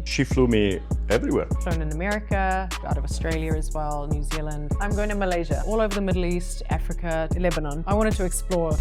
She flew me everywhere. Flown in America, out of Australia as well, New Zealand. I'm going to Malaysia, all over the Middle East, Africa, Lebanon. I wanted to explore.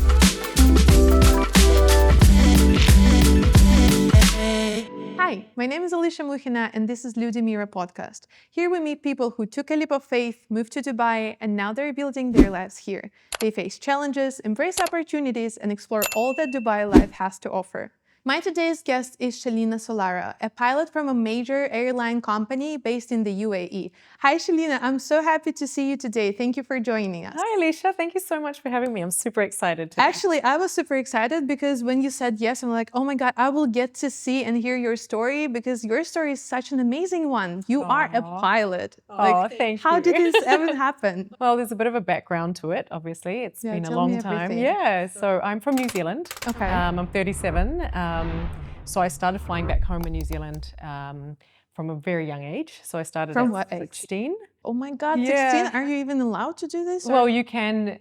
Hi, my name is Alicia and this is Ludi MIRA podcast. Here we meet people who took a leap of faith, moved to Dubai, and now they're building their lives here. They face challenges, embrace opportunities, and explore all that Dubai life has to offer. My today's guest is Shelina Solaro, a pilot from a major airline company based in the UAE. Hi, Shelina. I'm so happy to see you today. Thank you for joining us. Hi, Alicia. Thank you so much for having me. I'm super excited today. Actually, I was super excited because when you said yes, I'm like, oh my God, I will get to see and hear your story because your story is such an amazing one. You are a pilot. Thank you. How did this ever happen? Well, there's a bit of a background to it, obviously. It's been a long time. Everything. Yeah, so I'm from New Zealand. Okay. I'm 37. So I started flying back home in New Zealand from a very young age. So I started From at what age? 16. Oh my God, Yeah. 16? Are you even allowed to do this? Well, you can,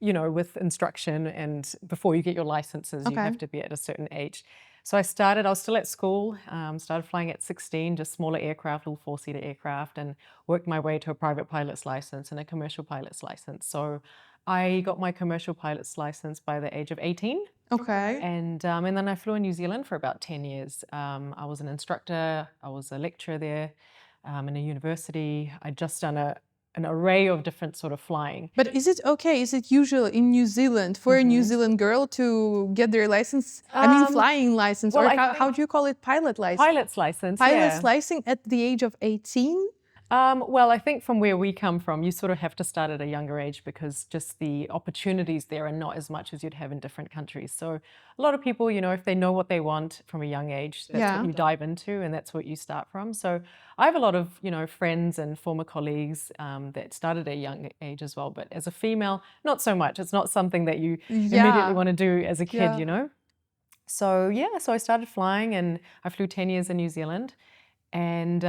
with instruction and before you get your licenses, you have to be at a certain age. So I was still at school, started flying at 16, just smaller aircraft, little four-seater aircraft, and worked my way to a private pilot's license and a commercial pilot's license. So I got my commercial pilot's license by the age of 18. Okay. And then I flew in New Zealand for about 10 years. I was an instructor, I was a lecturer there in a university. I'd just done an array of different sort of flying. But is it okay? Is it usual in New Zealand for a New Zealand girl to get their license? Flying license, well, or how do you call it? Pilot license? Pilot's license, Pilot's license at the age of 18? Well, I think from where we come from, you sort of have to start at a younger age because just the opportunities there are not as much as you'd have in different countries. So a lot of people, if they know what they want from a young age, that's what you dive into and that's what you start from. So I have a lot of, friends and former colleagues that started at a young age as well. But as a female, not so much. It's not something that you immediately want to do as a kid, So so I started flying and I flew 10 years in New Zealand. And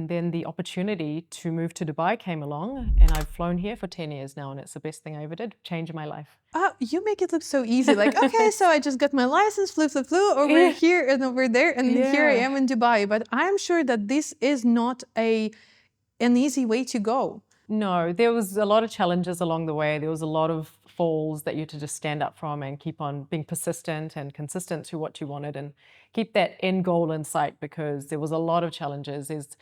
then the opportunity to move to Dubai came along and I've flown here for 10 years now and it's the best thing I ever did, changed my life. You make it look so easy. Like, okay, so I just got my license, flew over here and over there and here I am in Dubai. But I'm sure that this is not an easy way to go. No, there was a lot of challenges along the way. There was a lot of falls that you had to just stand up from and keep on being persistent and consistent to what you wanted and keep that end goal in sight because there was a lot of challenges. There's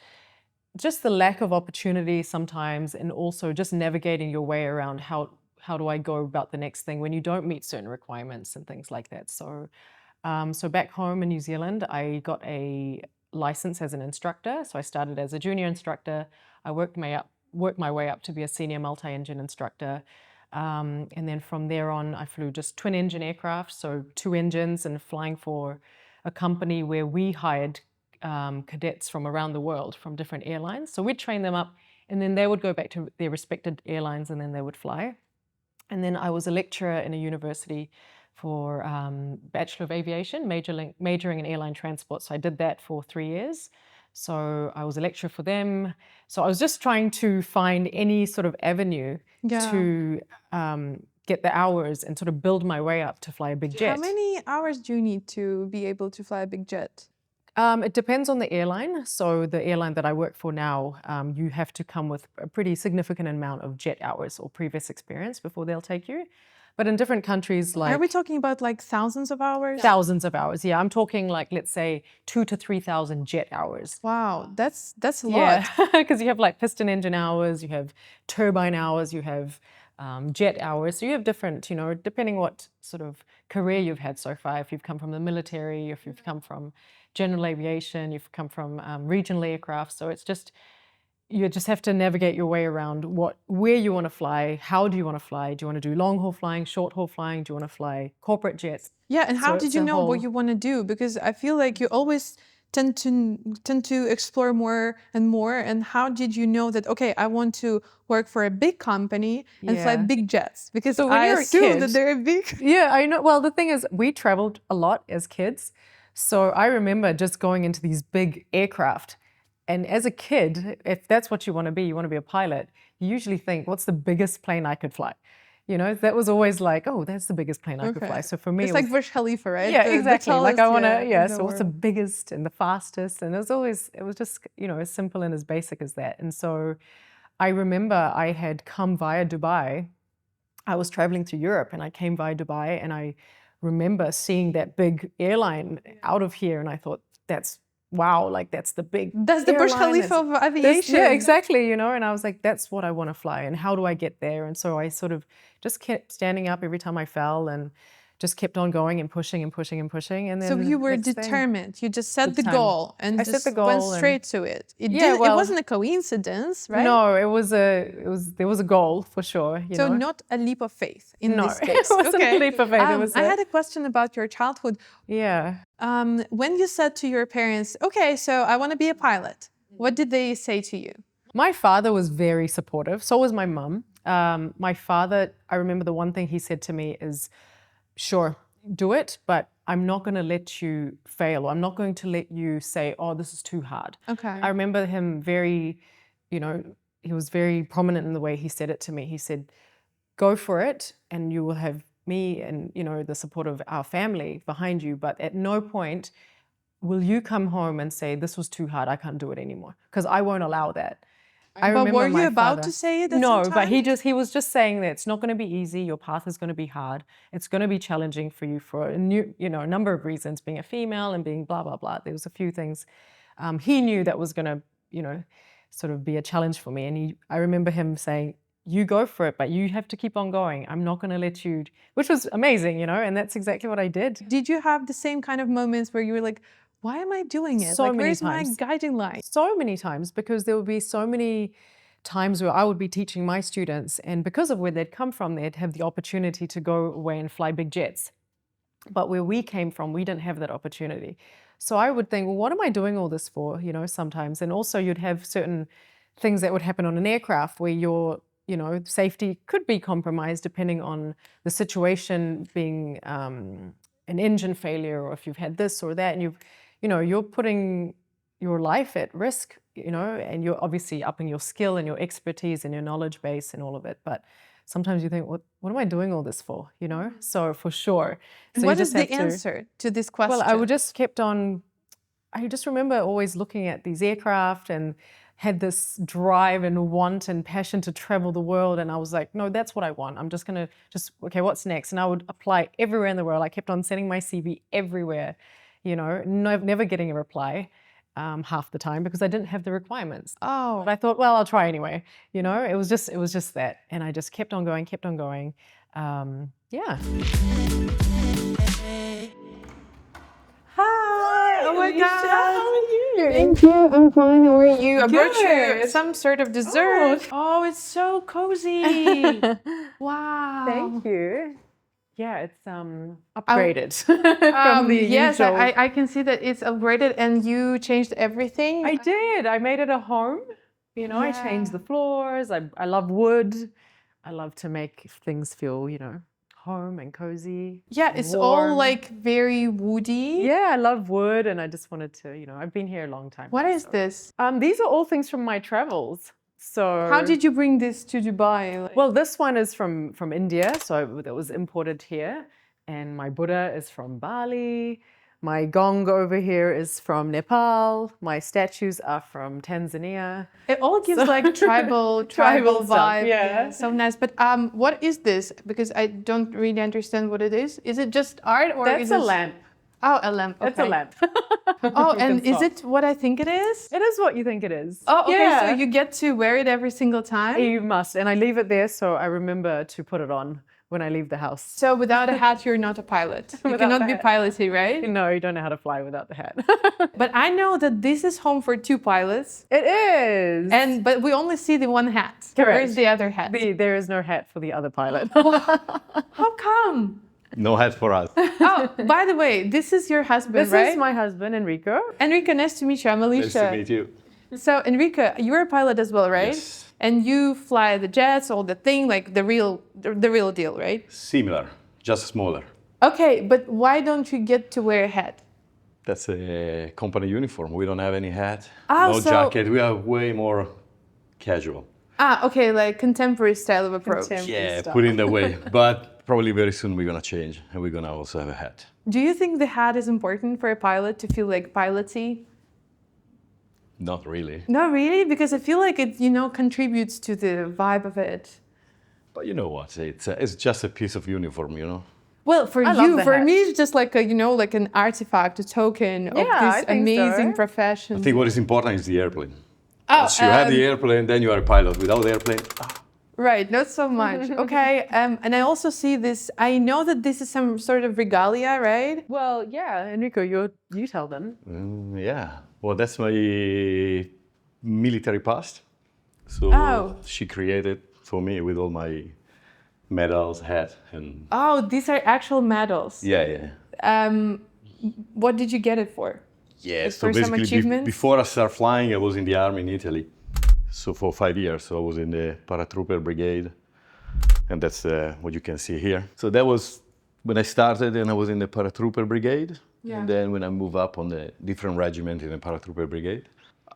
just the lack of opportunity sometimes and also just navigating your way around how do I go about the next thing when you don't meet certain requirements and things like that. So back home in New Zealand, I got a license as an instructor. So I started as a junior instructor. I worked my way up to be a senior multi-engine instructor. And then from there on, I flew just twin engine aircraft, so 2 engines and flying for a company where we hired cadets from around the world from different airlines. So we'd train them up and then they would go back to their respected airlines and then they would fly. And then I was a lecturer in a university for Bachelor of Aviation, majoring in airline transport. So I did that for 3 years. So I was a lecturer for them. So I was just trying to find any sort of avenue to get the hours and sort of build my way up to fly a big jet. How many hours do you need to be able to fly a big jet? It depends on the airline. So the airline that I work for now, you have to come with a pretty significant amount of jet hours or previous experience before they'll take you. But in different countries, like... Are we talking about like thousands of hours? Thousands of hours, yeah. I'm talking like, let's say, 2,000 to 3,000 jet hours. Wow, that's a lot. Yeah, because you have like piston engine hours, you have turbine hours, you have jet hours. So you have different, depending what sort of career you've had so far. If you've come from the military, if you've come from general aviation, you've come from regional aircraft. So it's just... You just have to navigate your way around where you want to fly, how do you want to fly, do you want to do long haul flying, short haul flying, do you want to fly corporate jets? Yeah, and how did you know what you want to do? Because I feel like you always tend to explore more and more. And how did you know that, okay, I want to work for a big company and fly big jets? Because I assume that they're big. Yeah, I know. Well, the thing is, we traveled a lot as kids. So I remember just going into these big aircraft. And as a kid, if that's what you want to be a pilot, you usually think, what's the biggest plane I could fly? You know, that was always like, oh, that's the biggest plane I could fly. So for me, it's it like was, Burj Khalifa, right? yeah, The exactly. Like tallest, I want to, in the so what's the world. biggest and the fastest? And it was just, as simple and as basic as that. And so I remember I had come via Dubai. I was traveling to Europe and I came via Dubai, and I remember seeing that big airline out of here, and I thought, wow, like that's the big That's the Burj airline, Khalifa of aviation. yeah, exactly, and I was like, that's what I want to fly, and how do I get there? And so I sort of just kept standing up every time I fell and just kept on going and pushing and pushing and pushing. And then So you were next thing- determined. You just set the time. goal and I set just the goal went and- straight to it. It well- wasn't a coincidence, right? No, there was a goal for sure. So not a leap of faith in No, this case. it wasn't a leap of faith. It was I had a question about your childhood. yeah. When you said to your parents, okay, so I want to be a pilot, what did they say to you? My father was very supportive. So was my mum. My father, I remember the one thing he said to me is, sure, do it, but I'm not going to let you fail. Or I'm not going to let you say, oh, this is too hard. Okay. I remember him very, he was very prominent in the way he said it to me. He said, go for it and you will have me and, the support of our family behind you. But at no point will you come home and say, this was too hard, I can't do it anymore. Because I won't allow that. I But remember were you my about father- to say it at No, some but time? he was just saying that it's not going to be easy. Your path is going to be hard. It's going to be challenging for you for a number of reasons, being a female and being blah, blah, blah. There was a few things he knew that was going to, sort of be a challenge for me. And I remember him saying, you go for it, but you have to keep on going. I'm not going to let you, which was amazing, and that's exactly what I did. Did you have the same kind of moments where you were like, why am I doing it? So Like, many where's times. my guiding light? So many times, because there would be so many times where I would be teaching my students, and because of where they'd come from, they'd have the opportunity to go away and fly big jets. But where we came from, we didn't have that opportunity. So I would think, well, what am I doing all this for, sometimes? And also you'd have certain things that would happen on an aircraft where your, safety could be compromised depending on the situation, being an engine failure, or if you've had this or that, and you're putting your life at risk, and you're obviously upping your skill and your expertise and your knowledge base and all of it. But sometimes you think, what am I doing all this for? So for sure. So What you is just the have to- answer to this question? Well, I just remember always looking at these aircraft and had this drive and want and passion to travel the world. And I was like, no, that's what I want. I'm just going to okay, what's next? And I would apply everywhere in the world. I kept on sending my CV everywhere, never getting a reply half the time because I didn't have the requirements. Oh, But I thought, well, I'll try anyway. It was just that. And I just kept on going. Yeah. hi! Oh my Alicia, God! how are you? Thank you. I'm fine. How are you? I brought you Good. some sort of dessert. Oh, it's so cozy. Wow. Thank you. Yeah, it's upgraded from the yes, usual. I can see that it's upgraded and you changed everything. I did. I made it a home. I changed the floors. I love wood. I love to make things feel, home and cozy. Yeah, and it's all warm. like very woody. Yeah, I love wood, and I just wanted to, I've been here a long time. What now, is so. this? These are all things from my travels. So How did you bring this to Dubai? Like- Well, this one is from India, so that was imported here. And my Buddha is from Bali. My gong over here is from Nepal. My statues are from Tanzania. It all gives like tribal Tribal stuff, vibe. yeah. So nice. But what is this? Because I don't really understand what it is. Is it just art or That's is a it... lamp. Oh, a lamp. It's a okay. lamp. Oh, We and can is swap. it what I think it is? It is what you think it is. Oh, okay. Yeah. So you get to wear it every single time. You must. And I leave it there so I remember to put it on when I leave the house. So without a hat, you're not a pilot. You Without cannot the be hat. piloty, right? No, you don't know how to fly without the hat. But I know that this is home for 2 pilots, It is. but we only see the one hat. Correct. Where's the other hat? There is no hat for the other pilot. How come? No hat for us. Oh, by the way, this is your husband, This right? is my husband, Enrico. Enrico, nice to meet you. I'm Alicia. Nice to meet you. So, Enrico, you're a pilot as well, right? Yes. And you fly the jets, all the thing, like the real deal, right? Similar, just smaller. Okay, but why don't you get to wear a hat? That's a company uniform. We don't have any hat, Oh, no so- jacket. We are way more casual. Okay, like contemporary style of approach. Yeah, put it in that way. But probably very soon we're gonna change, and we're gonna also have a hat. Do you think the hat is important for a pilot to feel like piloty? Not really. No, really? Because I feel like it, contributes to the vibe of it. But you know what? It's just a piece of uniform, you know. Well, for love you, the for hat. me, it's just like like an artifact, a token of Yeah, I this think amazing so. profession. I think what is important is the airplane. Oh, Once you have the airplane, then you are a pilot. Without the airplane, Right, not so much. Okay, and I also see this. I know that this is some sort of regalia, right? Well, yeah, Enrico, you tell them. yeah. Well, that's my military past. So Oh. she created for me with all my medals, hat, and Oh, these are actual medals. yeah. What did you get it for? Yeah, for some achievements? before I started flying, I was in the army in Italy. So for 5 years, so I was in the paratrooper brigade, and that's what you can see here. So that was when I started, and I was in the paratrooper brigade. Yeah. And then when I moved up on the different regiment in the paratrooper brigade.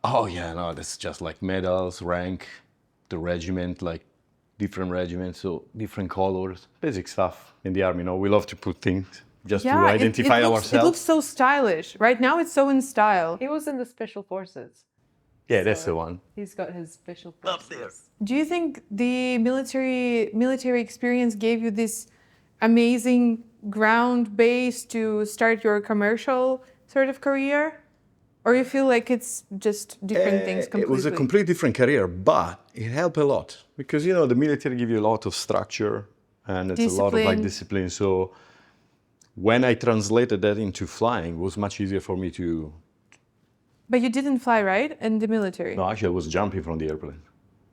Oh yeah, no, that's just like medals, rank, the regiment, like different regiments, so different colors, basic stuff in the army. We love to put things just to identify ourselves. It looks so stylish. Right now, it's so in style. He was in the special forces. Yeah, that's the one. He's got his special forces. Up there. Do you think the military experience gave you this amazing ground base to start your commercial sort of career? Or you feel like it's just different things completely? It was a completely different career, but it helped a lot because, the military give you a lot of structure and it's a lot of like discipline. So when I translated that into flying, it was much easier for me to... But you didn't fly, right? In the military? No, actually, I was jumping from the airplane.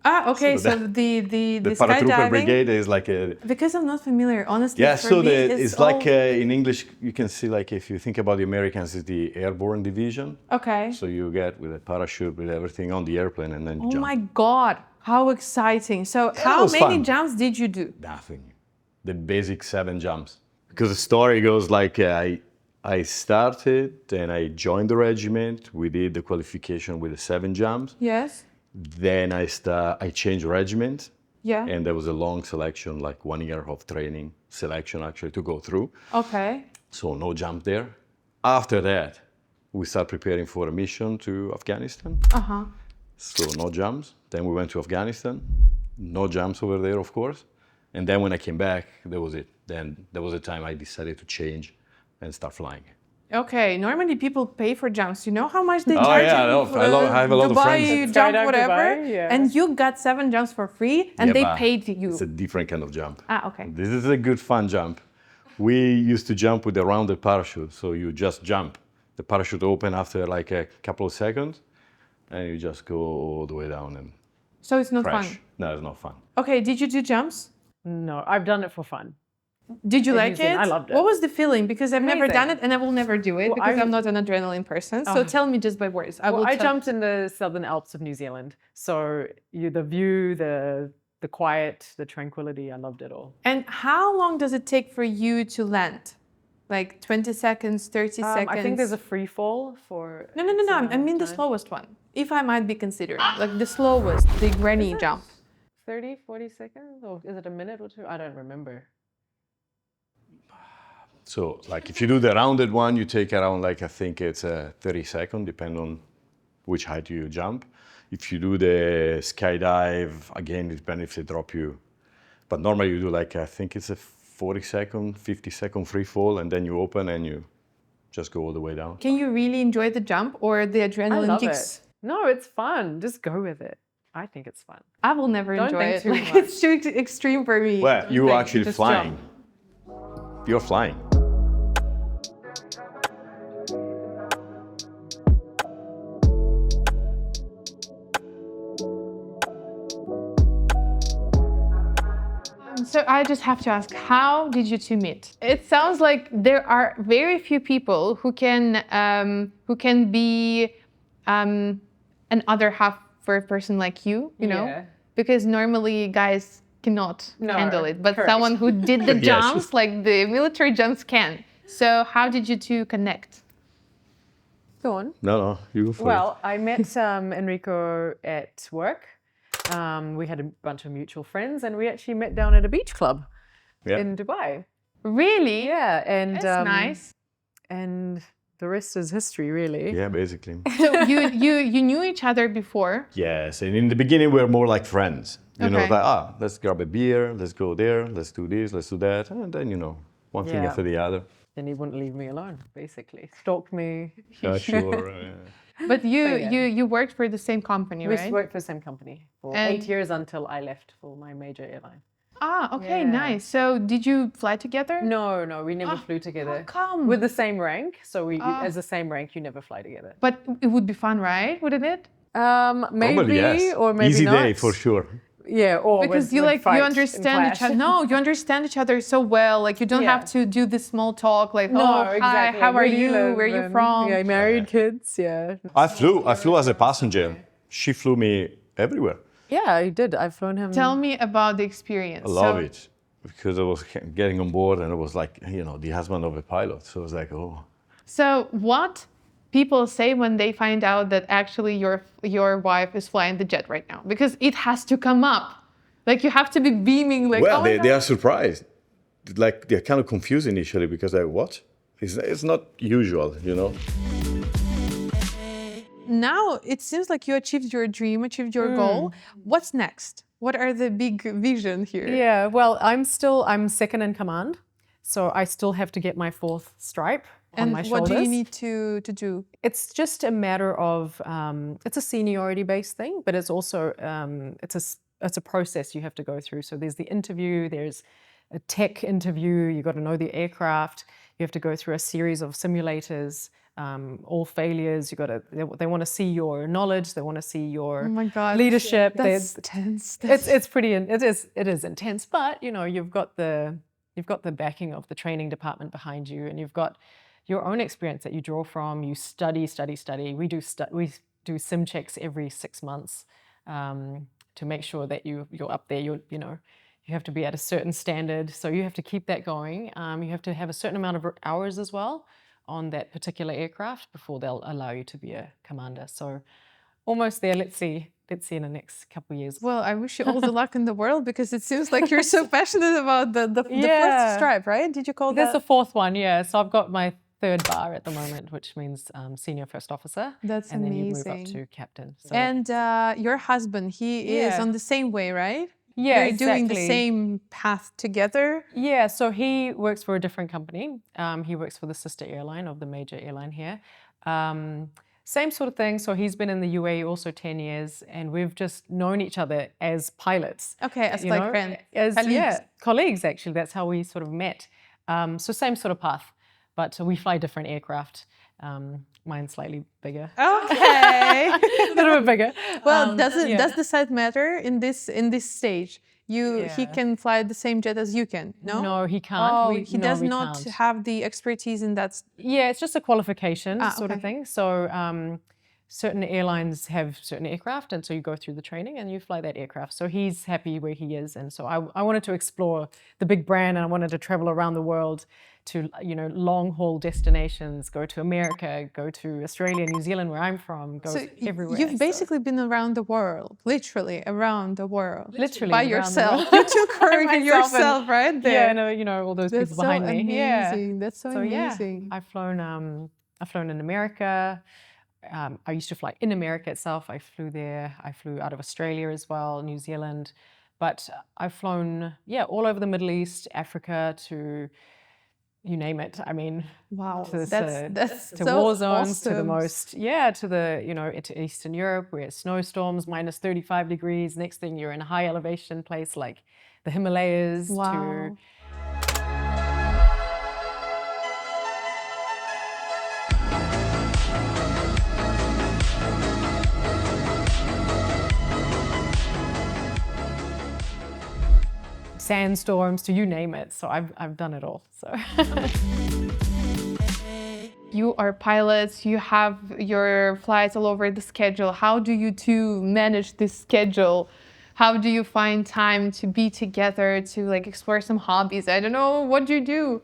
Okay. So the paratrooper skydiving... brigade is like a... Because I'm not familiar, honestly. Yeah, for so me, it's like in English, you can see like if you think about the Americans, it's the airborne division. Okay. So you get with a parachute, with everything on the airplane, and then you Oh jump. my God, how exciting. So it how was many fun. jumps did you do? Nothing. The basic 7 jumps. Because the story goes like I started and I joined the regiment. We did the qualification with the 7 jumps. Yes. Then I changed regiment. Yeah. And there was a long selection, like 1 year of training selection actually to go through. Okay. So no jump there. After that, we start preparing for a mission to Afghanistan. Uh-huh. So no jumps. Then we went to Afghanistan. No jumps over there, of course. And then when I came back, that was it. Then there was a time I decided to change and start flying. Okay, normally people pay for jumps. You know how much they Oh, charge yeah, you? I have a lot of friends. Dubai jump, Skydive whatever. Dubai, yeah. And you got 7 jumps for free and Yeah, they but paid you. It's a different kind of jump. Okay. This is a good fun jump. We used to jump with a rounded parachute. So you just jump. The parachute open after like a couple of seconds and you just go all the way down and So it's not crash. fun. No, it's not fun. Okay, did you do jumps? No, I've done it for fun. Did you In like New Zealand, it? I loved it. What was the feeling? Because I've never Amazing. done it and I will never do it Well, because I- I'm not an adrenaline person. So tell me just by words. I jumped in the Southern Alps of New Zealand. So the view, the quiet, the tranquility, I loved it all. And how long does it take for you to land? Like 20 seconds, 30 seconds? I think there's a free fall for... No. I mean the slowest one. If I might be considering. Like the slowest, the granny jump. 30, 40 seconds? Or is it a minute or two? I don't remember. So like if you do the rounded one, you take around like, I think it's 30 seconds, depending on which height you jump. If you do the skydive, again, it depends if they drop you. But normally you do like, I think it's a 40-second, 50-second free fall, and then you open and you just go all the way down. Can you really enjoy the jump or the I adrenaline love kicks? it. No, it's fun. Just go with it. I think it's fun. I will never Don't enjoy think it. too Like, much. it's too extreme for me. Well, you're Like, actually just flying. jump. You're flying. So I just have to ask, how did you two meet? It sounds like there are very few people who can be an other half for a person like you know, Yeah. because normally guys cannot No, handle it, but correct. someone who did the Yes. jumps, like the military jumps, can. So how did you two connect? Go on. No, you go for it. Well, I met Enrico at work. We had a bunch of mutual friends, and we actually met down at a beach club in Dubai. Really? Yeah, and That's nice. And the rest is history, really. Yeah, basically. So you knew each other before? Yes, and in the beginning we were more like friends. You know, Okay. like, let's grab a beer, let's go there, let's do this, let's do that. And then, you know, one thing Yeah. after the other. And he wouldn't leave me alone, basically. Stalked me. Sure. But you worked for the same company, We right? worked for the same company for And- 8 years until I left for my major airline. Ah, okay, Yeah. nice. So did you fly together? No, we never flew together. How come? With the same rank. So as the same rank, you never fly together. But it would be fun, right? Wouldn't it? Maybe, Probably yes. or maybe Easy not. day for sure. Yeah, or Because you would fight you and understand each clash. other. No, you understand each other so well. Like you don't Yeah. have to do this small talk. Like, No, oh, exactly. hi, how are Where do you? live? Where are you And, from? Yeah, married, kids. Yeah. I flew as a passenger. She flew me everywhere. Yeah, I did. I've flown him. Tell me about the experience. I love it because I was getting on board and it was like, you know, the husband of a pilot. So I was like, oh. So what people say when they find out that actually your wife is flying the jet right now? Because it has to come up. Like you have to be beaming like, Well, oh my they God. are surprised. Like they're kind of confused initially because like, what? It's not usual, you know? Now it seems like you achieved your dream, achieved your goal. What's next? What are the big vision here? Yeah, well, I'm second in command. So I still have to get my 4th stripe on my And shoulders. what do you need to do? It's just a matter of, it's a seniority-based thing, but it's also, it's a process you have to go through. So there's the interview, there's a tech interview, you got to know the aircraft, you have to go through a series of simulators, all failures, they want to see your knowledge, they want to see your Oh my God. leadership. That's tense. It is intense, but you know, you've got the backing of the training department behind you, and you've got your own experience that you draw from. You study. We do sim checks every 6 months to make sure that you're up there. You have to be at a certain standard, so you have to keep that going. You have to have a certain amount of hours as well on that particular aircraft before they'll allow you to be a commander. So almost there. Let's see in the next couple of years. Well, I wish you all the luck in the world because it seems like you're so passionate about the Yeah. first stripe, right? Did you call There's that? the 4th one, yeah. So I've got my 3rd bar at the moment, which means senior first officer. That's and then you move up amazing. to captain. So, And your husband, he is Yeah. on the same way, right? yeah, You're doing the exactly. same path together. Yeah, so he works for a different company. He works for the sister airline of the major airline here. Same sort of thing. So he's been in the UAE also 10 years, and we've just known each other as pilots. Okay, as you like know, friends, as colleagues. colleagues actually. That's how we sort of met. So same sort of path, but we fly different aircraft. Mine's slightly bigger, Okay. a little bit bigger. Well, does yeah. the size matter in this stage? He Yeah. can fly the same jet as you can. No. No, he can't. Oh, he No, does we not can't. have the expertise in that. Yeah, it's just a qualification sort of okay. thing. So certain airlines have certain aircraft, and so you go through the training and you fly that aircraft. So he's happy where he is, and so I wanted to explore the big brand, and I wanted to travel around the world to, you know, long haul destinations, go to America, go to Australia, New Zealand, where I'm from, go everywhere. You've So- basically been around the world, literally around the world, Literally by around the yourself. world. You took her By myself and- yourself, right there. Yeah, no, you know, all those That's people so behind me. Yeah. amazing. That's so amazing. Yeah, I've flown in America. I used to fly in America itself. I flew there. I flew out of Australia as well, New Zealand. But I've flown, all over the Middle East, Africa, to you name it. I mean, Wow, to, that's to so war zones, to the awesome. most, to the, to Eastern Europe, where it's snowstorms, minus 35 degrees. Next thing you're in a high elevation place like the Himalayas. Wow. Sandstorms, to you name it. So I've done it all. So You are pilots, you have your flights all over the schedule. How do you two manage this schedule? How do you find time to be together, to like explore some hobbies? I don't know, what do you do?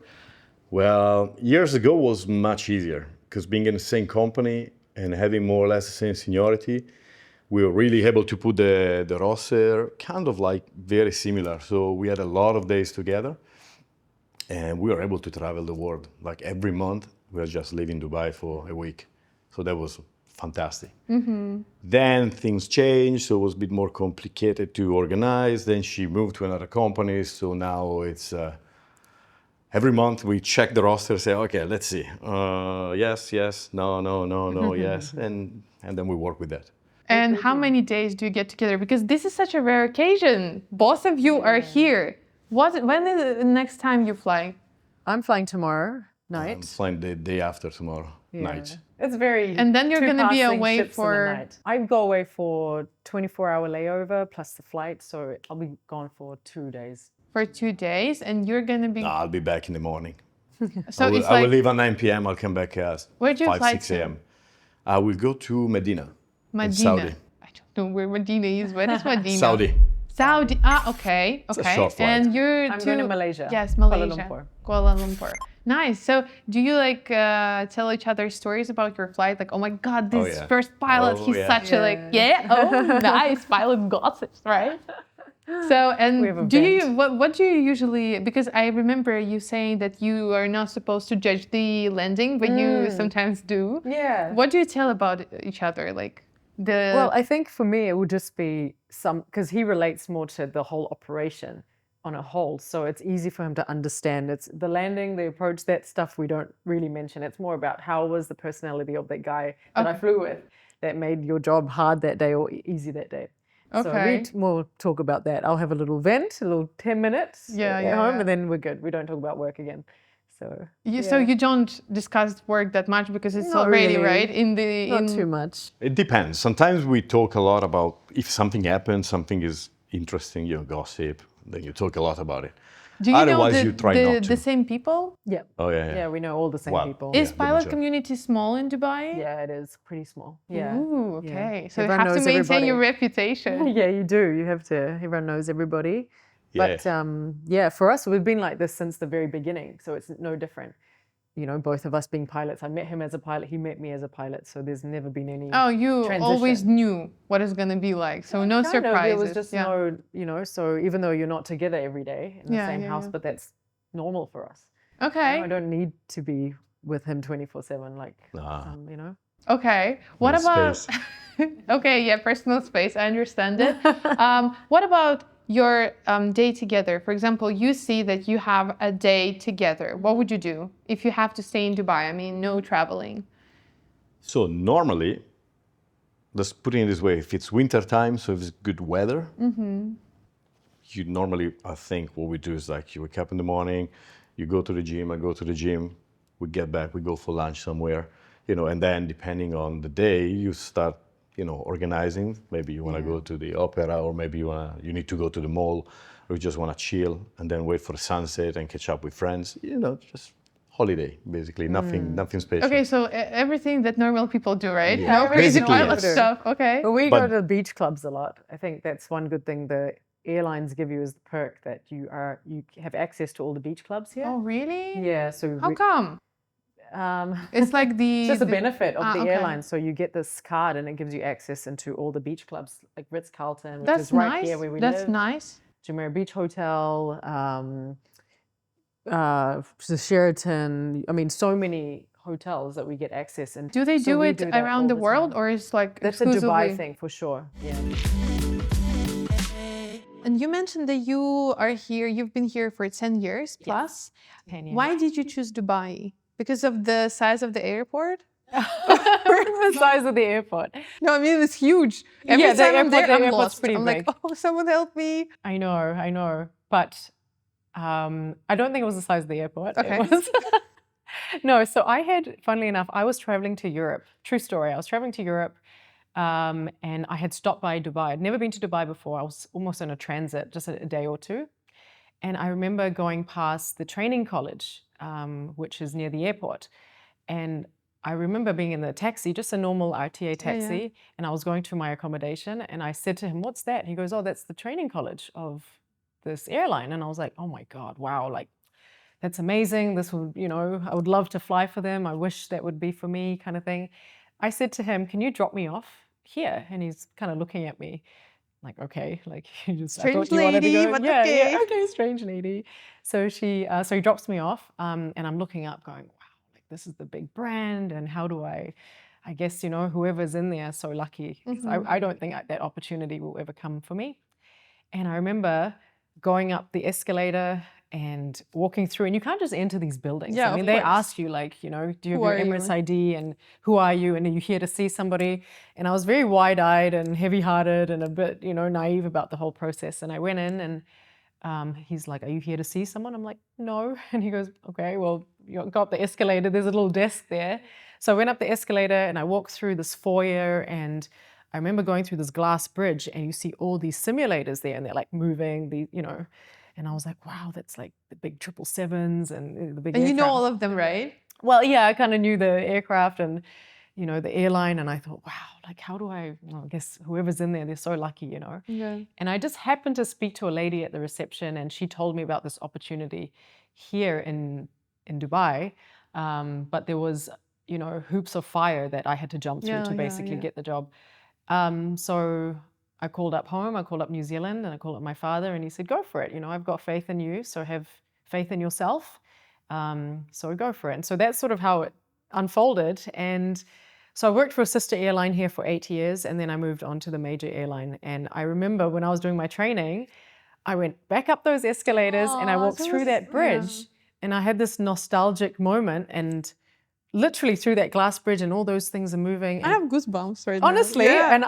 Well, years ago was much easier because being in the same company and having more or less the same seniority, we were really able to put the roster kind of like very similar. So we had a lot of days together, and we were able to travel the world. Like every month, we were just leaving Dubai for a week. So that was fantastic. Then things changed, so it was a bit more complicated to organize. Then she moved to another company, so now it's every month we check the roster, say, okay, let's see, yes, no, yes, and then we work with that. And how many days do you get together? Because this is such a rare occasion. Both of you are here. When is the next time you fly? I'm flying tomorrow night. I'm flying the day after tomorrow night. It's very. And then you're two gonna be passing away ships in the for- night. I go away for 24-hour layover plus the flight, so I'll be gone for 2 days. For 2 days, and you're gonna be. No, I'll be back in the morning. So I will, it's I will like. leave at 9 p.m. I'll come back at Where'd you 5, fly 6 to? a.m. I will go to Medina, in Medina. Saudi. I don't know where Medina is. Where is Medina? Saudi. Saudi. Ah, okay. a Okay. short flight. And you're I'm to going to Malaysia. Yes, Kuala Malaysia. Lumpur. Kuala Lumpur. Nice. So, do you like tell each other stories about your flight? Like, oh my God, this yeah. first pilot, Oh, he's yeah. such a like, oh, nice pilot got it, right? So, We have a and do you what do you usually? Because I remember you saying that you are not supposed to judge the landing, but you sometimes do. Yeah. What do you tell about each other? Like the Well, I think for me it would just be because he relates more to the whole operation on a whole, so it's easy for him to understand. It's the landing, the approach, that stuff we don't really mention. It's more about how was the personality of that guy that I flew with that made your job hard that day or easy that day. So Okay. we more talk about that. I'll have a little vent, a little 10 minutes Yeah, at yeah, home, yeah. and then we're good. We don't talk about work again. So So you don't discuss work that much because it's Not already really. right in the not too much. It depends. Sometimes we talk a lot about if something happens, something is interesting, gossip, then you talk a lot about it. Do you Otherwise, know you try not to. the same people? Yeah. Oh, yeah. Yeah, we know all the same Wow. people. Is the pilot majority. community small in Dubai? Yeah, it is pretty small. Yeah. Ooh, Yeah. okay. So you Everyone have to knows maintain your everybody. reputation. Yeah, you do. You have to. Everyone knows everybody. Yeah. But yeah, for us, we've been like this since the very beginning. So it's no different. You know, both of us being pilots. I met him as a pilot. He met me as a pilot. So there's never been any. Oh, you always Transition. knew what it's gonna be like. So no Kind of, surprises. There was just no, you know, so even though you're not together every day in the Yeah, same yeah, house, yeah. but that's normal for us. Okay. I don't need to be with him 24/7, like, Nah. you know. Okay. What No about? space. Okay, yeah, personal space. I understand it. What about your day together? For example, you see that you have a day together. What would you do if you have to stay in Dubai? I mean, no traveling. So normally, let's put it this way, if it's winter time, so if it's good weather, you normally, I think what we do is like you wake up in the morning, you go to the gym, I go to the gym, we get back, we go for lunch somewhere, and then depending on the day, you start, organizing. Maybe you want to go to the opera, or maybe you need to go to the mall, or you just want to chill and then wait for the sunset and catch up with friends, just holiday, basically, nothing special. Okay, so everything that normal people do, right? Yeah. No crazy Basically, pilot yes. stuff. Okay. But we go But- to beach clubs a lot. I think that's one good thing the airlines give you is the perk that you have access to all the beach clubs here. Oh, really? Yeah, so How come? um, It's like the. it's just a benefit of the okay. airline. So you get this card and it gives you access into all the beach clubs, like Ritz-Carlton, which That's is right nice. here where we That's live. nice. Jumeirah Beach Hotel, the Sheraton. I mean, so many hotels that we get access. And Do they so do we it that around all the world, time. or is like That's a exclusively? Dubai thing for sure. Yeah. And you mentioned that you are here. You've been here for 10 years plus. 10 years. Why did you choose Dubai? Because of the size of the airport? the size of the airport. No, I mean it's huge. Every Yeah, the time I'm there, airport- the I'm airport's lost. pretty I'm like, big. oh, someone help me. I know. But I don't think it was the size of the airport. Okay. It was no, so funnily enough, I was traveling to Europe. True story. I was traveling to Europe and I had stopped by Dubai. I'd never been to Dubai before. I was almost in a transit, just a day or two. And I remember going past the training college, which is near the airport. And I remember being in the taxi, just a normal RTA taxi, and I was going to my accommodation, and I said to him, "What's that?" He goes, "Oh, that's the training college of this airline." And I was like, "Oh my God, wow, like that's amazing. This would, I would love to fly for them. I wish that would be for me," kind of thing. I said to him, "Can you drop me off here? And he's kind of looking at me like, okay, like you just I Strange thought you wanted to lady, go. but Yeah, okay. yeah, okay, strange lady. So so he drops me off, and I'm looking up, going, wow, like this is the big brand, and how do I guess whoever's in there, so lucky. 'Cause I don't think that opportunity will ever come for me. And I remember going up the escalator and walking through, and you can't just enter these buildings. Yeah, I mean, of they course. ask you like, do you have Who your are you? Emirates ID and who are you? And are you here to see somebody? And I was very wide-eyed and heavy-hearted and a bit, naive about the whole process. And I went in and he's like, are you here to see someone? I'm like, no. And he goes, okay, well, you go up the escalator. There's a little desk there. So I went up the escalator and I walked through this foyer, and I remember going through this glass bridge, and you see all these simulators there, and they're like moving, and I was like, wow, that's like the big 777s and the big And you know aircraft. all of them, right? Well, yeah, I kind of knew the aircraft and, the airline, and I thought, wow, like how do I guess whoever's in there, they're so lucky, Yeah. And I just happened to speak to a lady at the reception, and she told me about this opportunity here in Dubai, but there was, hoops of fire that I had to jump through to basically get the job. So I called up home, I called up New Zealand, and I called up my father, and he said, go for it. I've got faith in you, so have faith in yourself. So go for it. And so that's sort of how it unfolded. And so I worked for a sister airline here for 8 years, and then I moved on to the major airline. And I remember when I was doing my training, I went back up those escalators and I walked through that bridge, and I had this nostalgic moment, and literally through that glass bridge, and all those things are moving. I have goosebumps right now. Honestly, Yeah. and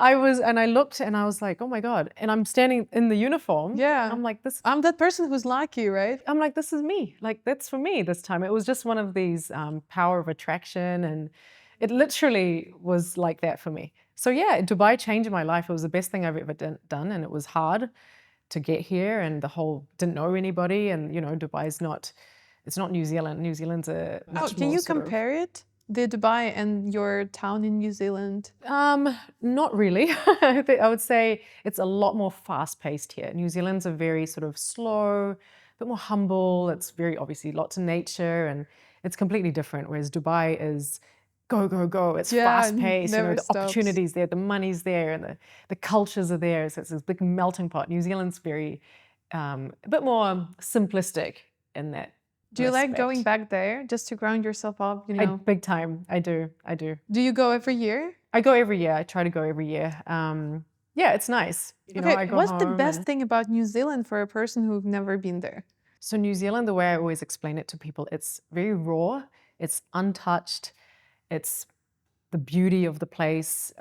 I looked and I was like, oh my God. And I'm standing in the uniform. Yeah. I'm like, I'm that person who's lucky, right? I'm like, this is me. Like, that's for me this time. It was just one of these power of attraction. And it literally was like that for me. So yeah, Dubai changed my life. It was the best thing I've ever done. And it was hard to get here, and didn't know anybody. And, Dubai's it's not New Zealand. New Zealand's a much more Can you sort of- compare it? The Dubai and your town in New Zealand? Not really. I would say it's a lot more fast-paced here. New Zealand's a very sort of slow, a bit more humble. It's very obviously lots of nature, and it's completely different. Whereas Dubai is go, go, go. It's fast-paced. never The stops. opportunities there, the money's there, and the cultures are there. So it's this big melting pot. New Zealand's very a bit more simplistic in that. Do you like respect. going back there just to ground yourself up? Big time. I do. Do you go every year? I go every year. I try to go every year. Yeah, it's nice. I go what's the home best and- thing about New Zealand for a person who've never been there? So New Zealand, the way I always explain it to people, it's very raw. It's untouched. It's the beauty of the place.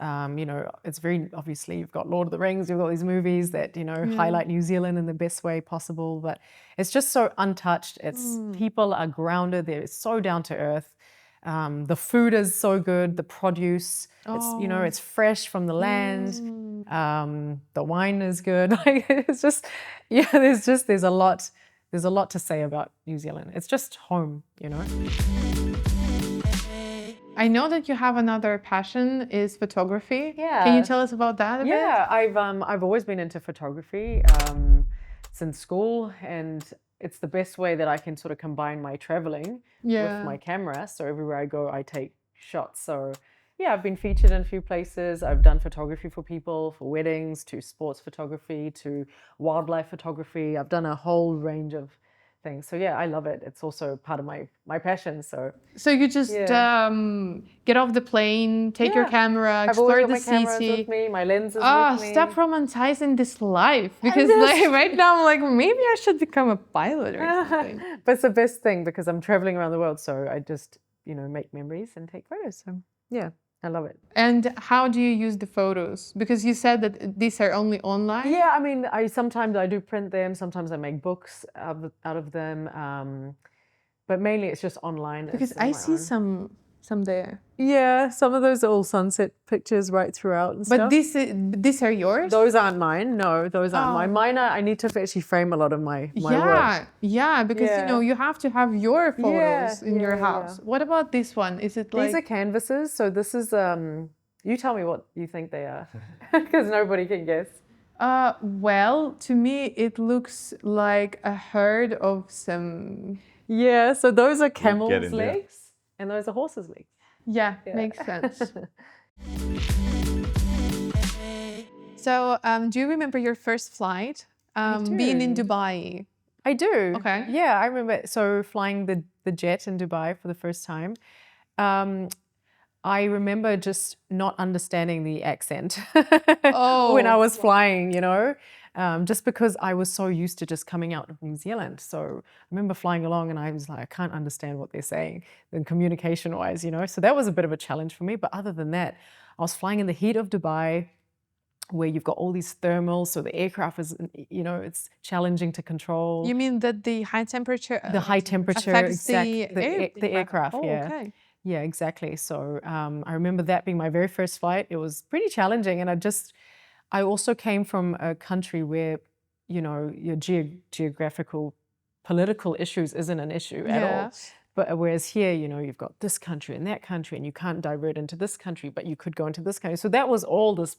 It's very, obviously, you've got Lord of the Rings, you've got these movies that, highlight New Zealand in the best way possible, but it's just so untouched. People are grounded. They're so down to earth. The food is so good. The produce, it's fresh from the land. The wine is good. Like, it's just, there's a lot to say about New Zealand. It's just home, I know that you have another passion is photography. Yeah. Can you tell us about that a bit? Yeah, I've always been into photography since school, and it's the best way that I can sort of combine my traveling with my camera. So everywhere I go, I take shots. So yeah, I've been featured in a few places. I've done photography for people, for weddings, to sports photography, to wildlife photography. I've done a whole range of things. So yeah, I love it. It's also part of my passion. So you just get off the plane, take your camera, I've always explore got the my cameras city. with me, my lenses with me. Stop romanticizing this life, because right now I'm like, maybe I should become a pilot or something. But it's the best thing because I'm traveling around the world. So I just, make memories and take photos. So yeah, I love it. And how do you use the photos? Because you said that these are only online. Yeah, I mean, sometimes I do print them. Sometimes I make books out of them. But mainly it's just online. Because It's on I my see own. some there. Yeah, some of those are all sunset pictures right throughout and But stuff. these are yours? Those aren't mine. No, those aren't mine. Mine are, I need to actually frame a lot of my work. Yeah, because you have to have your photos in your yeah. house. What about this one? Is it like These are canvases. So this is, you tell me what you think they are, because nobody can guess. well, to me it looks like a herd of some Yeah, so those are camels' in there. legs and those are horses' legs. makes sense. So, do you remember your first flight? Being in do. Dubai. I do. Okay. Yeah, I remember. So flying the jet in Dubai for the first time. I remember just not understanding the accent when I was flying, just because I was so used to just coming out of New Zealand. So I remember flying along and I was like, I can't understand what they're saying, then communication-wise, So that was a bit of a challenge for me. But other than that, I was flying in the heat of Dubai, where you've got all these thermals, so the aircraft is, it's challenging to control. You mean that the high temperature? The high temperature, affects exactly. The aircraft, Oh, yeah. okay. Yeah, exactly. So I remember that being my very first flight. It was pretty challenging. And I also came from a country where, your geographical, political issues isn't an issue at all. But whereas here, you've got this country and that country, and you can't divert into this country, but you could go into this country. So that was all this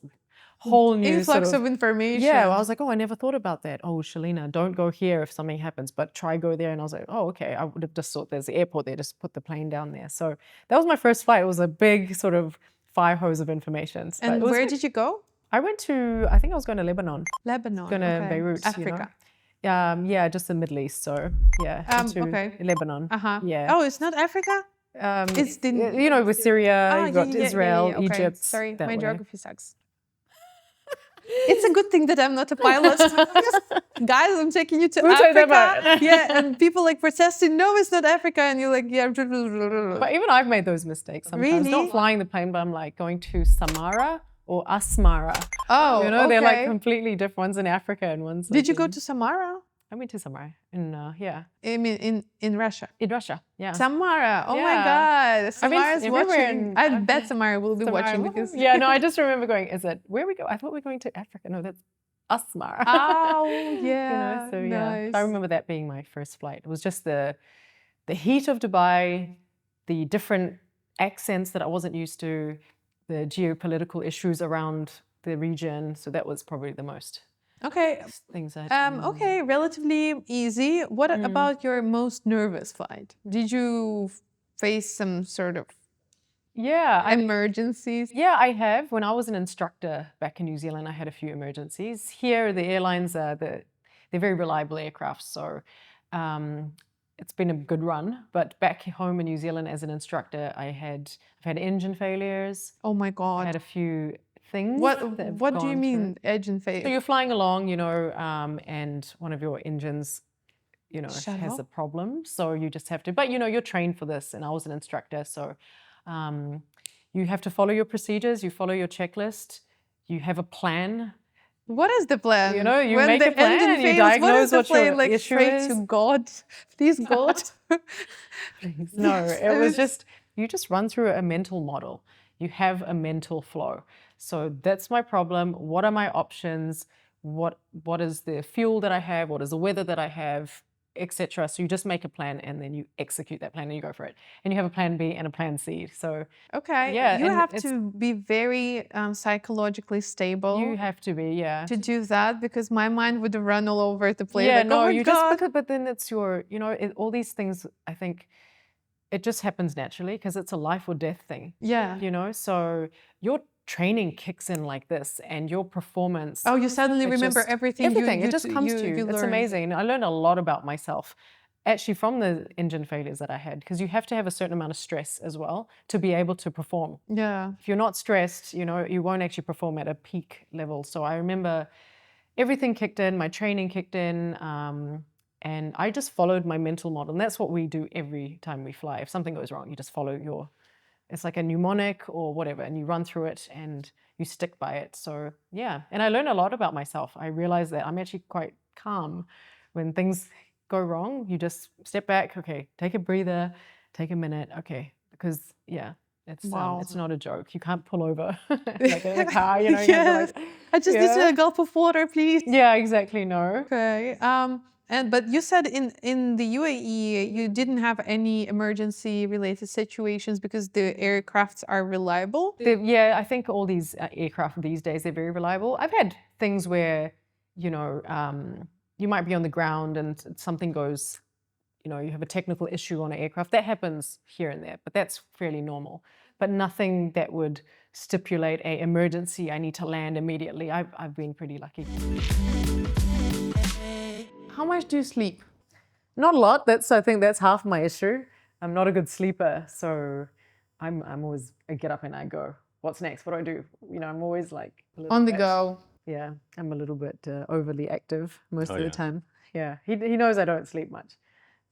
whole new influx of information. Yeah, I was like, oh, I never thought about that. Oh, Shelina, don't go here if something happens, but try go there. And I was like, oh, okay. I would have just thought there's the airport there, just put the plane down there. So that was my first flight. It was a big sort of fire hose of information. And where did you go? I went to, I think I was going to Lebanon. Lebanon. Going to Beirut. Africa. Yeah, just the Middle East. So yeah, to Lebanon. Yeah. Oh, it's not Africa? It's the with Syria, you've got Israel, okay. Egypt. Sorry, my geography sucks. It's a good thing that I'm not a pilot. Guys, I'm taking you to Africa. Yeah, and people like protesting, no, it's not Africa. And you're like, yeah. But even I've made those mistakes sometimes. Really? Not flying the plane, but I'm like going to Samara or Asmara. Oh, they're like completely different. One's in Africa and one's Did you go to Samara? I went to Samara in, I mean, in Russia. In Russia, yeah. Samara, oh my God. Samara's watching. I bet Samara will be watching because... Yeah, no, I just remember going, is it, where we go? I thought we were going to Africa. No, that's Asmara. Oh, yeah. So nice. I remember that being my first flight. It was just the heat of Dubai, the different accents that I wasn't used to, the geopolitical issues around the region. So that was probably the most... Okay. Things okay, relatively easy. What about your most nervous flight? Did you face some sort of emergencies? Yeah, I have. When I was an instructor back in New Zealand, I had a few emergencies. Here, the airlines they're very reliable aircraft, so it's been a good run. But back home in New Zealand as an instructor, I've had engine failures. Oh my God. I had a few things. What do you mean engine failure? So you're flying along, and one of your engines, has a problem. So you just have to, but you're trained for this, and I was an instructor, so you have to follow your procedures, you follow your checklist, you have a plan. What is the plan? You when make the a plan engine and you fails, diagnose what your like issue straight is. to God, please God. Please. No, it was just, you just run through a mental model. You have a mental flow. So that's my problem. What are my options? What is the fuel that I have? What is the weather that I have, etc. So you just make a plan and then you execute that plan and you go for it. And you have a plan B and a plan C. So yeah, you have to be very psychologically stable. You have to be, yeah, to do that, because my mind would run all over the place. Yeah, like, no, oh you God. just but then it's your, all these things. I think it just happens naturally because it's a life or death thing. Yeah, so your training kicks in like this, and your performance. Oh, you suddenly remember everything. Everything. It just comes to you. It's amazing. I learned a lot about myself, actually, from the engine failures that I had, because you have to have a certain amount of stress as well to be able to perform. Yeah. If you're not stressed, you won't actually perform at a peak level. So I remember everything kicked in, my training kicked in, and I just followed my mental model. And that's what we do every time we fly. If something goes wrong, you just follow it's like a mnemonic or whatever, and you run through it and you stick by it. So yeah, and I learned a lot about myself. I realized that I'm actually quite calm when things go wrong. You just step back, okay, take a breather, take a minute, okay, because yeah, it's not a joke. You can't pull over like in a car, Yes. Like, I just need a gulp of water, please. Yeah, exactly. No. Okay. But you said in the UAE you didn't have any emergency related situations because the aircrafts are reliable. Yeah, I think all these aircraft these days, they're very reliable. I've had things where, you might be on the ground and something goes, you have a technical issue on an aircraft. That happens here and there, but that's fairly normal. but nothing that would stipulate a emergency. I need to land immediately. I've been pretty lucky. How much do you sleep? Not a lot. I think that's half my issue. I'm not a good sleeper, so I'm always I get up and I go. What's next? What do I do? You know, I'm always like a little On the bit- go. Yeah, I'm a little bit overly active most of the yeah. time. Yeah, he knows I don't sleep much,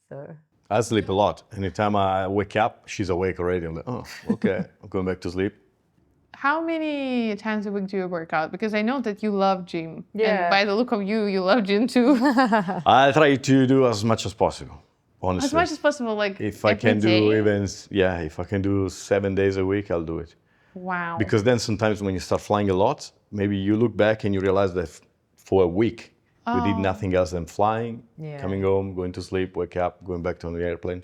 so. I sleep a lot. Anytime I wake up, she's awake already. I'm like, oh, okay, I'm going back to sleep. How many times a week do you work out? Because I know that you love gym. Yeah. And by the look of you, you love gym too. I try to do as much as possible, honestly. As much as possible, like If I every can do day? even, if I can do 7 days a week, I'll do it. Wow. Because then sometimes when you start flying a lot, maybe you look back and you realize that for a week, you did nothing else than flying, Yeah. coming home, going to sleep, wake up, going back to the airplane.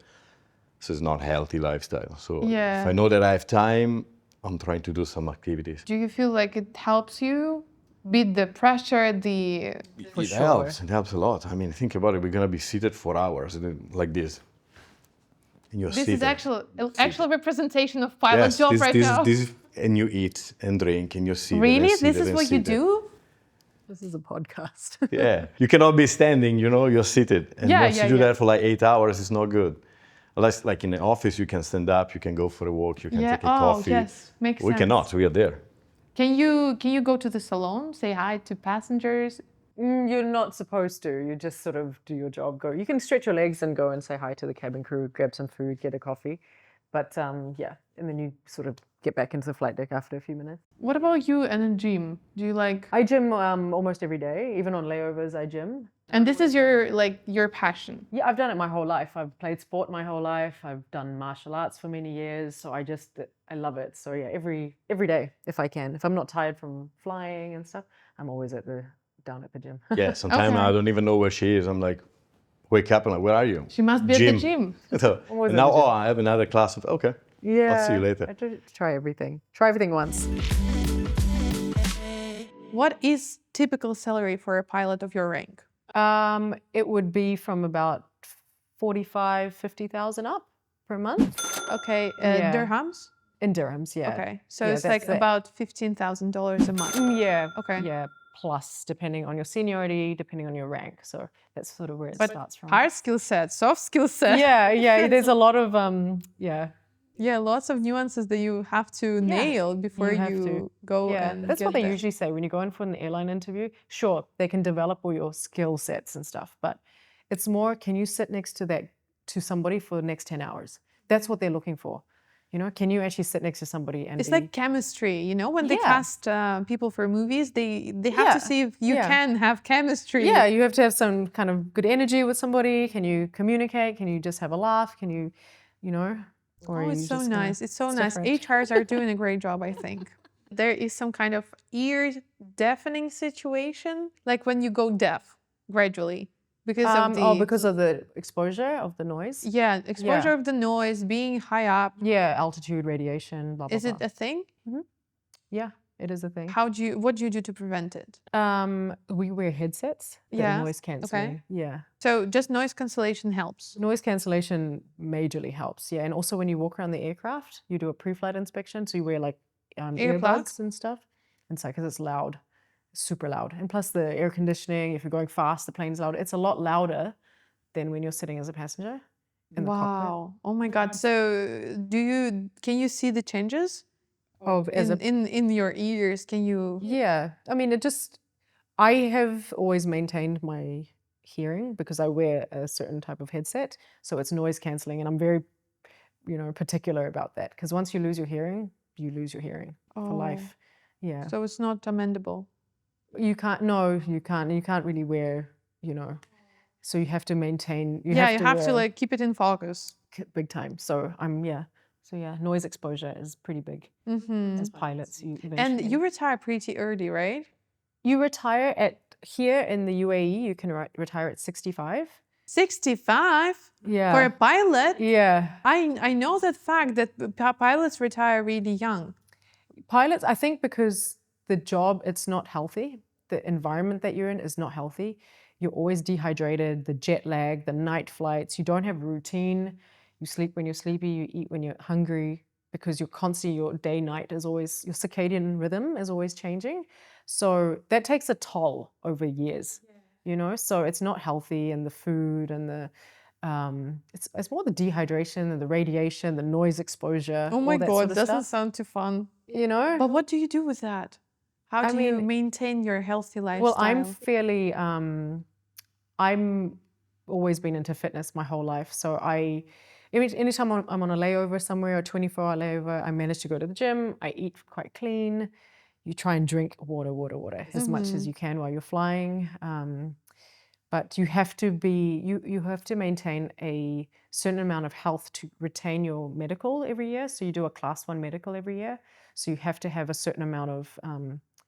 This is not a healthy lifestyle. So Yeah. if I know that I have time, I'm trying to do some activities. Do you feel like it helps you beat the pressure, the... For It sure. helps. It helps a lot. I mean, think about it. We're gonna be seated for hours like this. And you're This seated. is actual representation of pilot job right now. And you eat and drink and you're seated. Really? And This seated is and what you seated. do? This is a podcast. Yeah. You cannot be standing, you're seated. And Yeah, once yeah, you do yeah. that for like 8 hours, it's not good. Unless like in the office, you can stand up, you can go for a walk, you can Yeah. take a coffee. Yes. Makes We sense. cannot, we are there. Can you go to the salon, say hi to passengers? You're not supposed to. You just sort of do your job. Go. You can stretch your legs and go and say hi to the cabin crew, grab some food, get a coffee. But yeah, and then you sort of get back into the flight deck after a few minutes. What about you and a gym? Do you like... I gym almost every day. Even on layovers, I gym. And this is your passion. Yeah, I've done it my whole life. I've played sport my whole life. I've done martial arts for many years. So I love it. So yeah, every day if I can. If I'm not tired from flying and stuff, I'm always down at the gym. Yeah, sometimes Okay. I don't even know where she is. I'm like, wake up and like, where are you? She must be at the gym. So, Always and at now, the gym. I have another class of, okay. Yeah. I'll see you later. I try everything. Try everything once. What is typical salary for a pilot of your rank? It would be from about 50,000 up per month Okay, Yeah. dirhams? in dirhams. Yeah. Okay, so Yeah, it's that's like it. about $15,000 a month. Yeah. Okay. Yeah. Plus, depending on your seniority, depending on your rank. So that's sort of where it But starts from. hard skill set, soft skill set. Yeah. There's a lot of Yeah, lots of nuances that you have to nail before have you to. go Yeah, and that's get what they there. usually say when you go in for an airline interview. Sure, they can develop all your skill sets and stuff, but it's more, can you sit next to somebody for the next 10 hours? That's what they're looking for. You know, can you actually sit next to somebody and It's be- like chemistry, you know, when they Yeah. cast people for movies, they have Yeah, to see if you yeah. can have chemistry. yeah, you have to have some kind of good energy with somebody. Can you communicate? Can you just have a laugh? Can you know? Or Oh, are it's you so just gonna- nice. It's so it's nice. different. HRs are doing a great job, I think. There is some kind of ear deafening situation, like when you go deaf gradually because of the because of the exposure of the noise. yeah, exposure of the noise, being high up. Yeah, altitude, radiation, blah blah. Is it blah. a thing? Yeah, it is a thing. What do you do to prevent it? We wear headsets that Yeah, are noise cancelling. Yeah. So just noise cancellation helps. Noise cancellation majorly helps. Yeah. And also when you walk around the aircraft, you do a pre-flight inspection. So you wear like Earplugs? earbuds and stuff. And it's like, because it's loud, super loud. And plus the air conditioning, if you're going fast, the plane's loud. It's a lot louder than when you're sitting as a passenger in the cockpit. Wow. Oh my God. So can you see the changes Of as a in your ears? Can you? Yeah, I mean, I have always maintained my hearing because I wear a certain type of headset, so it's noise cancelling, and I'm very, particular about that because once you lose your hearing, you lose your hearing for life. Yeah, So it's not amendable. you can't. No, you can't. You can't really wear. So you have to maintain. You You have to wear like keep it in focus. big time. So So noise exposure is pretty big Mm-hmm. as pilots. And eventually- you retire pretty early, right? You retire here in the UAE, you can retire at 65. 65 Yeah. for a pilot. Yeah. I know that fact that pilots retire really young. Pilots, I think because the job, it's not healthy. The environment that you're in is not healthy. You're always dehydrated, the jet lag, the night flights. You don't have routine. You sleep when you're sleepy, you eat when you're hungry. because you're constantly, your day-night is always, your circadian rhythm is always changing. So that takes a toll over years, you know, so it's not healthy, and the food and the, it's more the dehydration and the radiation, the noise exposure. Oh my all that God, sort of doesn't stuff, sound too fun. you know? But what do you do with that? How do you maintain your healthy lifestyle? Well, I'm fairly, I'm always been into fitness my whole life. So anytime I'm on a layover somewhere, a 24-hour layover, I manage to go to the gym. I eat quite clean. You try and drink water as much as you can while you're flying. But you have to be, you have to maintain a certain amount of health to retain your medical every year. So you do a class 1 medical every year. So you have to have a certain amount of,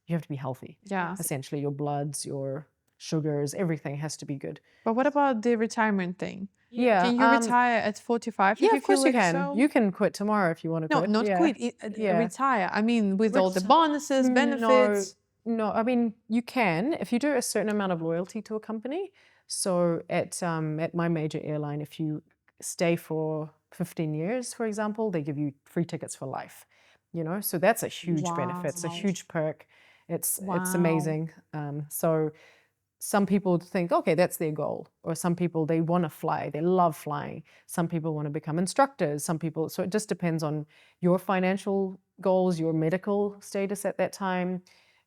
you have to be healthy. Yeah. Essentially, your bloods, your sugars, everything has to be good. But what about the retirement thing? Yeah. Can you retire at 45 if Yeah, you of course feel you like can. so? You can quit tomorrow if you want to No, quit. not Yeah. quit. Yeah. Retire. I mean, with all the bonuses, benefits. No, I mean, you can if you do a certain amount of loyalty to a company. So at my major airline, if you stay for 15 years, for example, they give you free tickets for life. You know, so that's a huge benefit. It's a huge perk. It's amazing. So some people think, okay, that's their goal. Or some people, they want to fly. They love flying. Some people want to become instructors. Some people, so it just depends on your financial goals, your medical status at that time,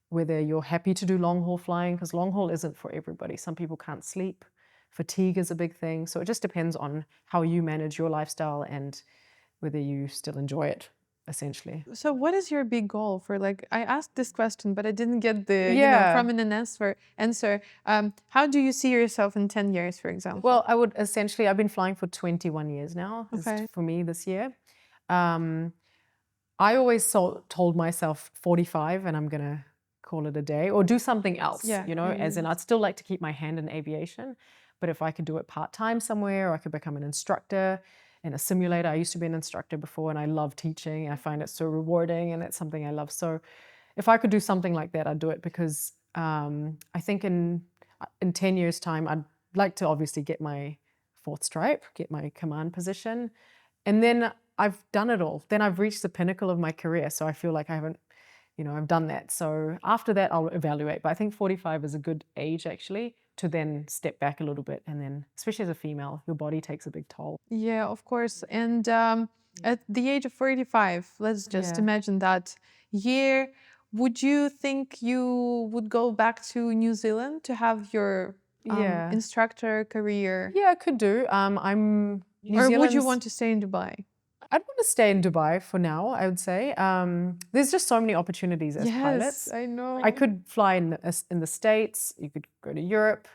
whether you're happy to do long haul flying, because long haul isn't for everybody. Some people can't sleep. Fatigue is a big thing. So it just depends on how you manage your lifestyle and whether you still enjoy it, essentially. So what is your big goal for, like, I asked this question, but I didn't get the, you know, prominent answer. How do you see yourself in 10 years, for example? Well, I would essentially, I've been flying for 21 years now, for me this year. I always told myself 45 and I'm going to call it a day or do something else, you know, as in I'd still like to keep my hand in aviation, but if I could do it part-time somewhere, or I could become an instructor in a simulator. I used to be an instructor before and I love teaching. I find it so rewarding and it's something I love. So if I could do something like that, I'd do it, because I think in 10 years' time, I'd like to obviously get my 4th stripe, get my command position, and then I've done it all. Then I've reached the pinnacle of my career. So I feel like I haven't, you know, I've done that. So after that, I'll evaluate. But I think 45 is a good age, actually, to then step back a little bit. And then, especially as a female, your body takes a big toll. Yeah, of course. And at the age of 45, let's just imagine that year, would you think you would go back to New Zealand to have your instructor career? Yeah, I could do. Or would you want to stay in Dubai? I'd want to stay in Dubai for now, I would say. There's just so many opportunities as pilots. I know. I could fly in the States. You could go to Europe.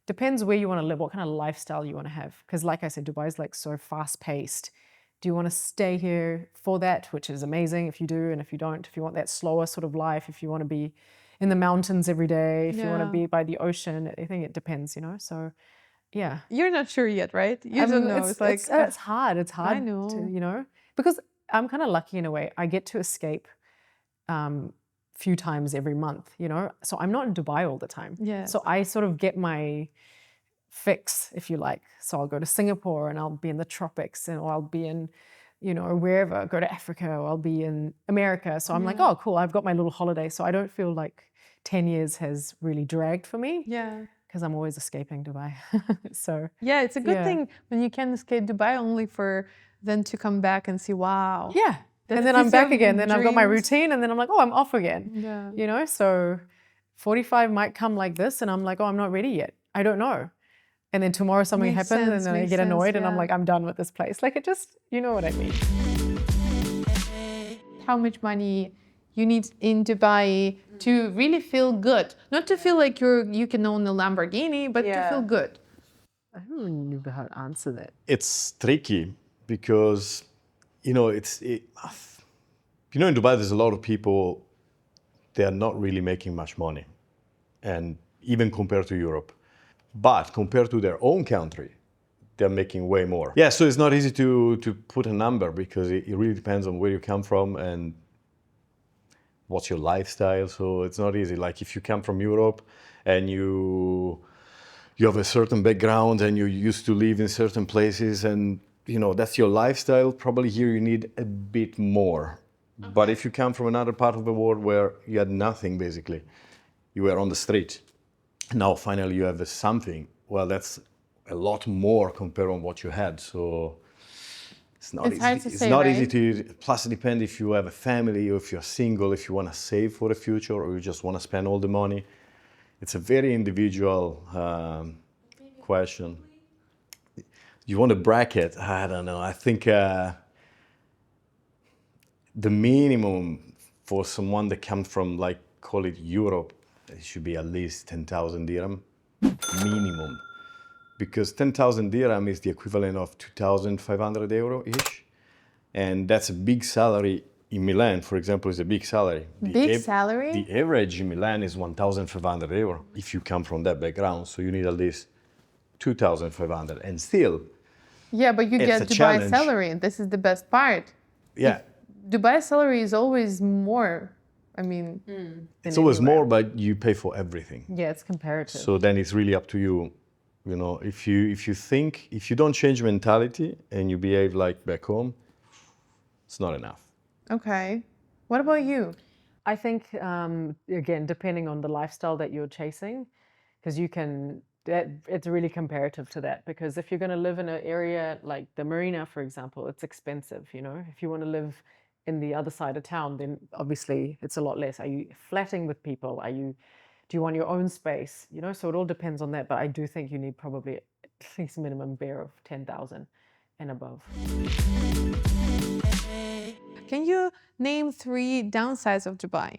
Depends where you want to live, what kind of lifestyle you want to have. Because like I said, Dubai is like so fast-paced. Do you want to stay here for that, which is amazing if you do, and if you don't, if you want that slower sort of life, if you want to be in the mountains every day, if you want to be by the ocean, I think it depends, you know, so yeah. You're not sure yet, right? You don't know. It's like, it's hard. It's hard, I know. to, you know, because I'm kind of lucky in a way. I get to escape few times every month, you know, so I'm not in Dubai all the time. Yeah. So I sort of get my fix, if you like. So I'll go to Singapore and I'll be in the tropics, and or I'll be in, you know, wherever, go to Africa, or I'll be in America. So I'm like, oh, cool, I've got my little holiday. So I don't feel like 10 years has really dragged for me. Yeah. Because I'm always escaping Dubai. So yeah, it's a good thing when you can escape Dubai, only for then to come back and see, wow. Yeah. And then I'm back again. Then I've got my routine, and then I'm like, oh, I'm off again. Yeah. You know, so 45 might come like this, and I'm like, oh, I'm not ready yet. I don't know. And then tomorrow something happens, and then I get annoyed, and I'm like, I'm done with this place. Like, it just, you know what I mean. How much money you need in Dubai to really feel good? Not to feel like you can own a Lamborghini, but to feel good. I don't really know how to answer that. It's tricky because, you know, in Dubai, there's a lot of people, they are not really making much money, and even compared to Europe. But compared to their own country, they're making way more. Yeah, so it's not easy to put a number, because it really depends on where you come from and what's your lifestyle. So it's not easy. Like if you come from Europe and you have a certain background and you used to live in certain places, and that's your lifestyle, probably here you need a bit more. But if you come from another part of the world where you had nothing, basically, you were on the street, now finally you have something, well, that's a lot more compared on what you had. So it's not It's easy. hard to It's say, not right? easy to. Plus, it depends if you have a family or if you're single, if you want to save for the future or you just want to spend all the money. It's a very individual question. You want a bracket? I don't know. I think the minimum for someone that comes from, like, call it Europe, it should be at least 10,000 dirham minimum. Because 10,000 dirham is the equivalent of 2,500 euro-ish. And that's a big salary in Milan, for example, is a big salary. Big salary? The average in Milan is 1,500 euro if you come from that background. So you need at least 2,500. And still, Yeah, but you It's get a Dubai challenge. salary. This is the best part. yeah, Dubai salary is always more. I mean, it's always more, but you pay for everything. Yeah, it's comparative. So then it's really up to you. If you don't change mentality and you behave like back home, it's not enough. okay. What about you? I think, again, depending on the lifestyle that you're chasing, because it's really comparative to that. Because if you're going to live in an area like the marina, for example, it's expensive. If you want to live in the other side of town, then obviously it's a lot less. Are you flatting with people? Do you want your own space? So it all depends on that. But I do think you need probably at least minimum bear of 10,000 and above. Can you name 3 downsides of Dubai?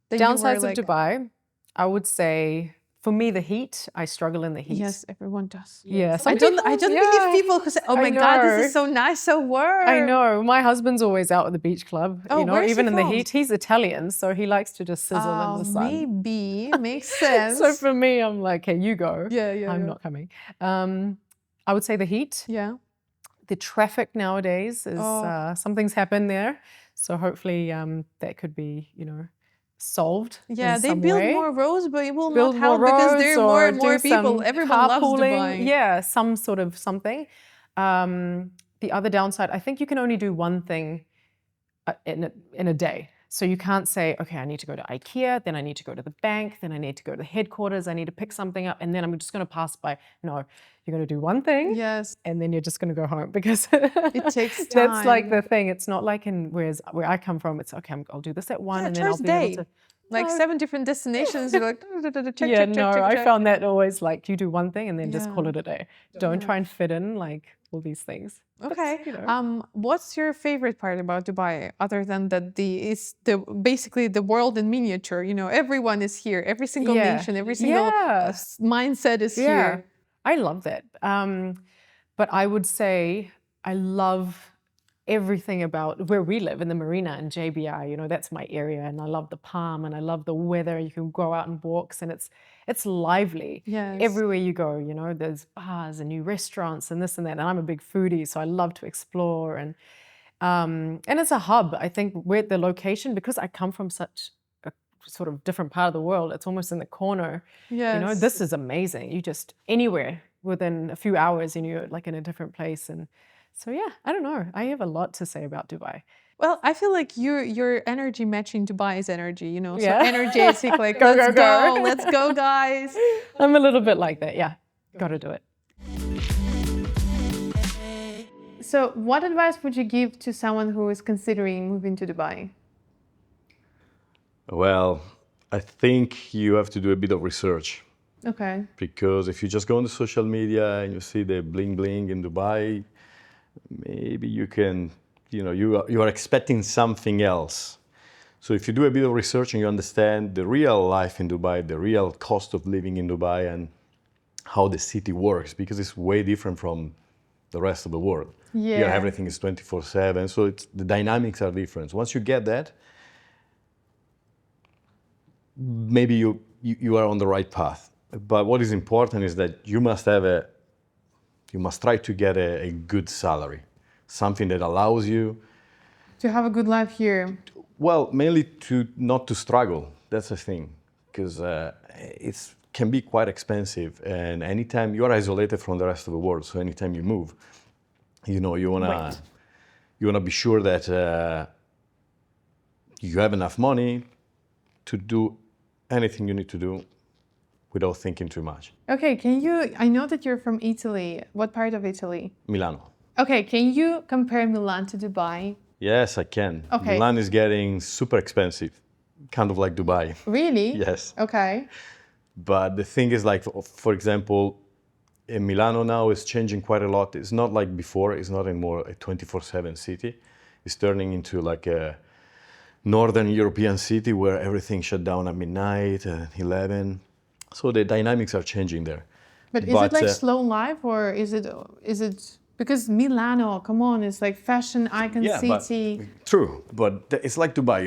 that you were Downsides like- of Dubai, I would say, for me, the heat. I struggle in the heat. Yes, everyone does. Yeah. I some don't people- believe yeah. people who say, "Oh I my God, this know. is so nice, so warm." I know. My husband's always out at the beach club. Oh, where is he even in the from? heat. He's Italian, so he likes to just sizzle in the sun. Maybe makes sense. So for me, I'm like, hey, you go. yeah, I'm not coming. I would say the heat. Yeah. The traffic nowadays is something's happened there. So hopefully that could be, solved. Yeah, in they some build way. more roads, but it will Build not help more because roads there are more or and more do some people. Everyone loves carpooling. Dubai. Yeah, some sort of something. The other downside, I think you can only do one thing in a day. So you can't say, okay, I need to go to IKEA, then I need to go to the bank, then I need to go to the headquarters, I need to pick something up, and then I'm just going to pass by. No, you're going to do one thing, Yes. and then you're just going to go home because It takes time. That's like the thing. It's not like where I come from. It's okay. I'll do this at one, and then I'll first be able day. to. Like 7 different destinations. You're like, check, Yeah, check, no, check, I check. found that always like you do one thing and then just call Yeah. it a day. Don't try and fit in like all these things. But, Okay. you know. What's your favorite part about Dubai, other than that basically the world in miniature? Everyone is here. Every single Yeah. nation, every single Yeah. mindset is Yeah, here. I love that. But I would say I love everything about where we live in the marina in JBI. That's my area, and I love the palm, and I love the weather. You can go out and walks, and it's lively. Yes. Everywhere you go, there's bars and new restaurants and this and that. And I'm a big foodie, so I love to explore. And it's a hub. I think we're at the location because I come from such a sort of different part of the world. It's almost in the corner. Yes. This is amazing. You just anywhere within a few hours, and you're like in a different place. And so yeah, I don't know. I have a lot to say about Dubai. Well, I feel like your energy matching Dubai's energy, So Yeah. energetic, like, Go, let's go, go, go. let's go, guys. I'm a little bit like that. Yeah, got to do it. So what advice would you give to someone who is considering moving to Dubai? Well, I think you have to do a bit of research. Okay. Because if you just go on the social media and you see the bling bling in Dubai, maybe you can, you are expecting something else. So if you do a bit of research and you understand the real life in Dubai, the real cost of living in Dubai, and how the city works, because it's way different from the rest of the world. Yeah. Here everything is 24/7, so the dynamics are different. Once you get that, maybe you are on the right path. But what is important is that you must try to get a good salary, something that allows you, To have a good life here. well, mainly not to struggle. That's the thing, because it can be quite expensive, and anytime you are isolated from the rest of the world, so anytime you move, you wanna be sure that you have enough money to do anything you need to do without thinking too much. Okay, I know that you're from Italy. What part of Italy? Milano. Okay, can you compare Milan to Dubai? Yes, I can. Okay. Milan is getting super expensive, kind of like Dubai. Really? Yes. Okay. But the thing is, like, for example, in Milano now is changing quite a lot. It's not like before. It's not anymore a 24/7 city. It's turning into like a Northern European city where everything shut down at midnight, 11. So the dynamics are changing there. But is it like slow life, or is it because Milano, come on, it's like fashion icon city. True, but it's like Dubai,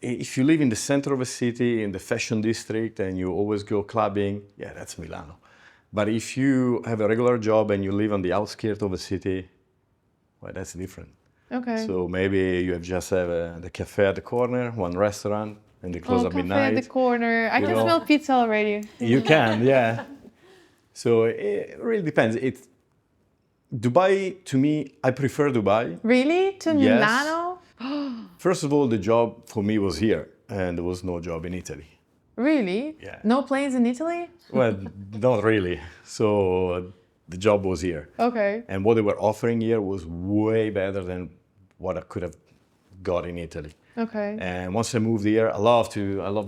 If you live in the center of a city, in the fashion district, and you always go clubbing, yeah, that's Milano. But if you have a regular job and you live on the outskirts of a city, well, that's different. Okay. So maybe you just have the cafe at the corner, one restaurant, and they close at midnight. Cafe at the corner. I can smell pizza already. You can, yeah. So it really depends. Dubai, to me, I prefer Dubai. Really? To Yes. Milano? First of all, the job for me was here, and there was no job in Italy. Really? Yeah. No planes in Italy? Well, not really. So the job was here. Okay. And what they were offering here was way better than what I could have got in Italy. Okay. And once I moved here, I love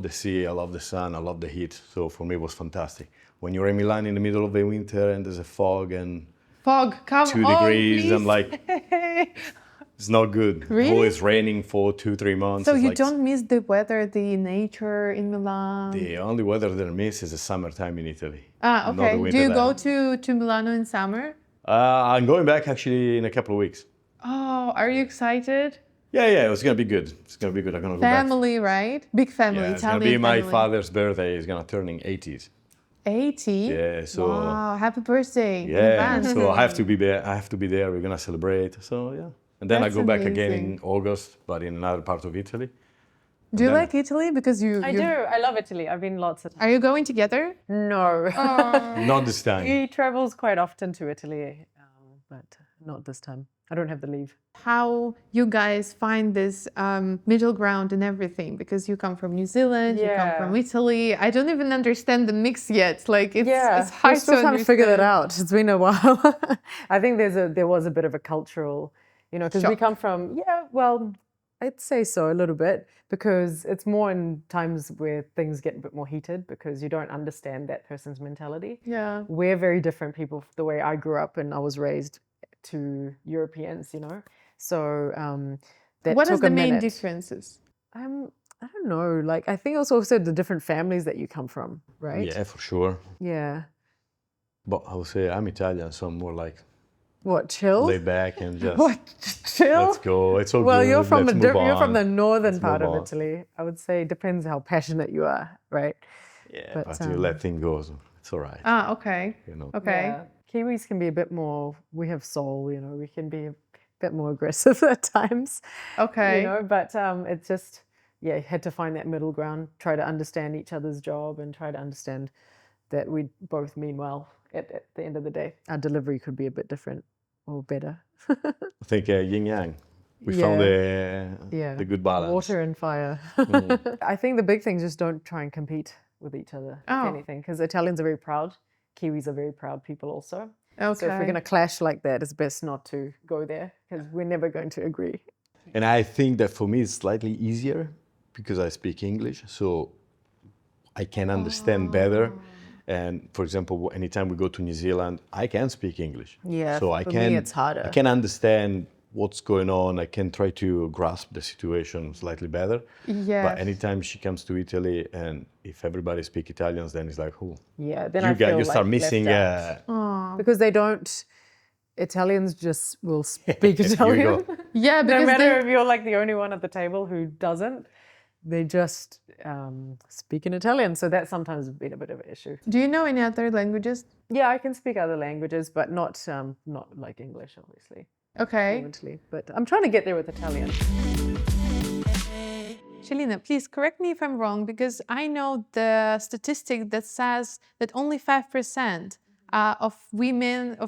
the sea, I love the sun, I love the heat. So for me, it was fantastic. When you're in Milan in the middle of the winter and there's a fog and Fog, come 2 on, degrees, please. I'm like, it's not good. Really? Always raining for 2-3 months. So It's you like, don't miss the weather, the nature in Milan? The only weather that I miss is the summertime in Italy. Ah, not the okay. Do winter you go time. to Milano in summer? I'm going back actually in a couple of weeks. Oh, are you excited? Yeah, it's gonna be good. It's gonna be good. I'm gonna go back. Family, right? Big family, Yeah, it's gonna Italian be my family. father's birthday. He's gonna turning 80s. 80? Yeah, so Wow, happy birthday. in yeah, advance. so I have to be there. I have to be there. We're gonna celebrate. So yeah, and then That's I go back again amazing. in August, but in another part of Italy. Do you then- like Italy? Because I do. I love Italy. I've been lots of times. Are you going together? No. Not this time. He travels quite often to Italy, but not this time. I don't have the leave. How you guys find this middle ground and everything? Because you come from New Zealand, you come Yeah. from Italy. I don't even understand the mix yet. Like it's We're hard still trying to figure that understand. out. It's been a while. I think there was a bit of a cultural, because we Shock. come from, I'd say so a little bit, because it's more in times where things get a bit more heated because you don't understand that person's mentality. Yeah. We're very different people, the way I grew up and I was raised, to Europeans, So that What are took the a main minute. differences? I don't know. Like, I think also the different families that you come from, right? Yeah, for sure. Yeah. But I would say I'm Italian, so I'm more like What, chill? laid back and just What, chill? let's go. It's all Well, good. you're from Let's the move you're from on. the northern Let's part move of on. Italy. I would say it depends how passionate you are, right? Yeah, But, but you let things go. It's all right. Ah, okay. Okay. Yeah. Kiwis can be a bit more. We have soul, we can be a bit more aggressive at times. Okay. But it's just had to find that middle ground. Try to understand each other's job and try to understand that we both mean well at the end of the day. Our delivery could be a bit different or better. I think yin yang. We found the good balance. Water and fire. I think the big thing is just don't try and compete with each other, if anything, because Italians are very proud. Kiwis are very proud people also. Okay. So if we're going to clash like that, it's best not to go there because we're never going to agree. And I think that for me it's slightly easier because I speak English, so I can understand better. And for example, anytime we go to New Zealand, I can speak English. Yeah, so for me it's harder. I can understand what's going on. I can try to grasp the situation slightly better. Yeah. But anytime she comes to Italy and if everybody speaks Italian, then it's like, oh, Yeah, then I feel you start like missing. left out. Because they don't. Italians just will speak Here you Italian. go. Yeah, No because matter if you're like the only one at the table who doesn't, they just speak in Italian. So that sometimes has been a bit of an issue. do you know any other languages? Yeah, I can speak other languages, but not like English, obviously, Okay. fluently. But I'm trying to get there with Italian. Shelina, please correct me if I'm wrong, because I know the statistic that says that only 5% of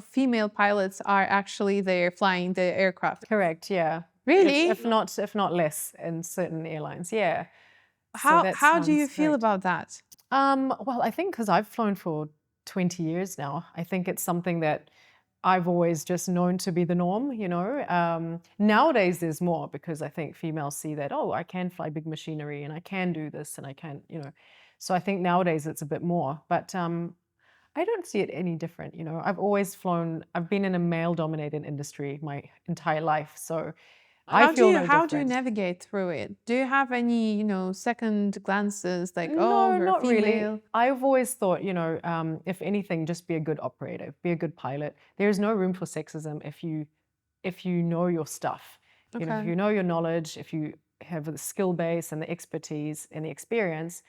female pilots are actually there flying the aircraft. Correct, yeah. Really? If not less in certain airlines, yeah. How do you feel about that? Well, I think because I've flown for 20 years now, I think it's something that I've always just known to be the norm, you know. Nowadays there's more because I think females see that, oh, I can fly big machinery and I can do this and I can, you know. So I think nowadays it's a bit more, but I don't see it any different, you know. I've been in a male-dominated industry my entire life, so I feel no different. How do you navigate through it? Do you have any, you know, second glances like, No, oh, you're not female? really. I've always thought, you know, if anything, just be a good operator, be a good pilot. There is no room for sexism if you know your stuff. You know, if Okay. you know your knowledge, if you have the skill base and the expertise and the experience,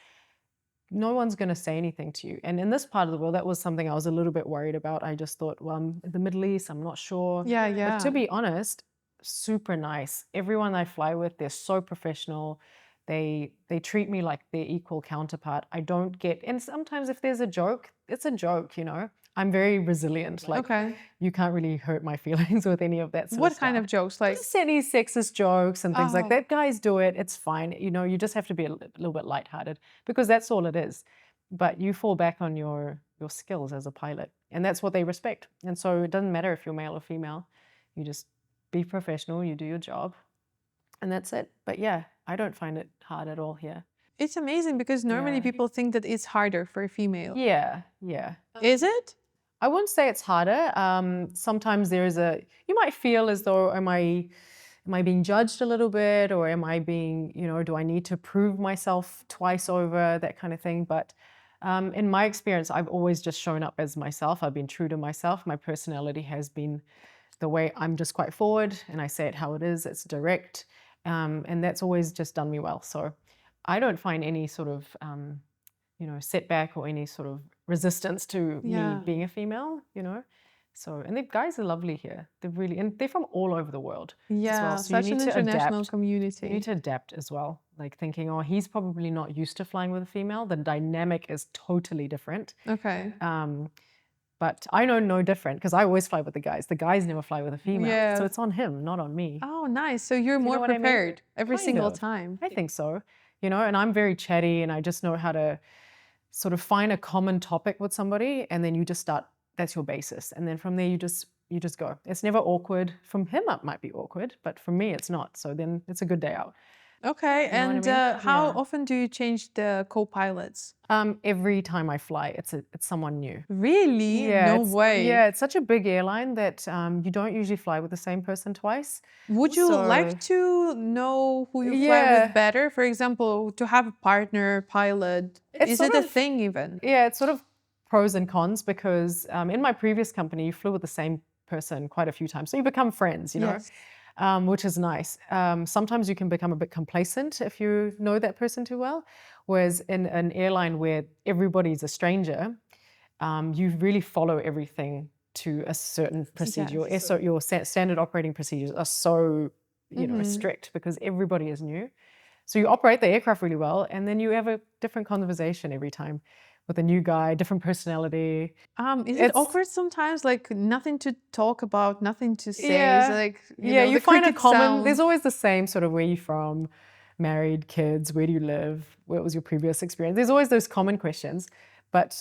no one's going to say anything to you. And in this part of the world, that was something I was a little bit worried about. I just thought, well, I'm in the Middle East, I'm not sure. Yeah, yeah. But to be honest, super nice. Everyone I fly with, they're so professional. They treat me like their equal counterpart. I don't get, and sometimes if there's a joke, it's a joke, you know. I'm very resilient. Like, Okay. you can't really hurt my feelings with any of that sort of What stuff. kind of jokes? Like, Just any sexist jokes and things like Oh. that. Guys do it. It's fine. You know, you just have to be a little bit lighthearted because that's all it is. But you fall back on your skills as a pilot, and that's what they respect. And so it doesn't matter if you're male or female. You just be professional. You do your job, and that's it. But yeah, I don't find it hard at all here. it's amazing because normally Yeah. people think that it's harder for a female. Yeah, yeah. Is it? I wouldn't say it's harder. Sometimes you might feel as though, am I being judged a little bit, or am I being, you know, do I need to prove myself twice over, that kind of thing. But in my experience, I've always just shown up as myself. I've been true to myself. My personality has been the way I'm just quite forward and I say it how it is. It's direct. And that's always just done me well. So I don't find any sort of, you know, setback or any sort of resistance to Yeah. me being a female, you know. So, and the guys are lovely here. They're from all over the world as Yeah, well. So you such need an to international adapt. community. You need to adapt as well. Like thinking, oh, he's probably not used to flying with a female. The dynamic is totally different. Okay. But I know no different because I always fly with the guys. The guys never fly with a female. Yeah. So it's on him, not on me. Oh, nice. So you're know more what I mean? prepared every Kind single of. time. I think so. You know, and I'm very chatty and I just know how to sort of find a common topic with somebody and then you just start, that's your basis. And then from there you just go. It's never awkward. From him it might be awkward, but for me it's not. So then it's a good day out. Okay. know what I And mean? how Yeah. often do you change the co-pilots? Every time I fly, it's someone new. Really? No it's- way. Yeah, it's such a big airline that you don't usually fly with the same person twice. Would you like So- to know who you fly Yeah. with better? For example, to have a partner pilot. It's Is it sort a of- thing even? Yeah, it's sort of pros and cons because in my previous company, you flew with the same person quite a few times. So you become friends, you know, Yes. which is nice. Sometimes you can become a bit complacent if you know that person too well. Whereas in an airline where everybody's a stranger, you really follow everything to a certain procedure. Yes. Your standard operating procedures are so, you know, Mhm. strict because everybody is new. So you operate the aircraft really well, and then you have a different conversation every time with a new guy, different personality. Is it It's- awkward sometimes? Like nothing to talk about, nothing to say. Yeah. It's like Yeah, know, you the find a cricket common. sound. There's always the same sort of where you from, married, kids, where do you live, what was your previous experience. There's always those common questions, but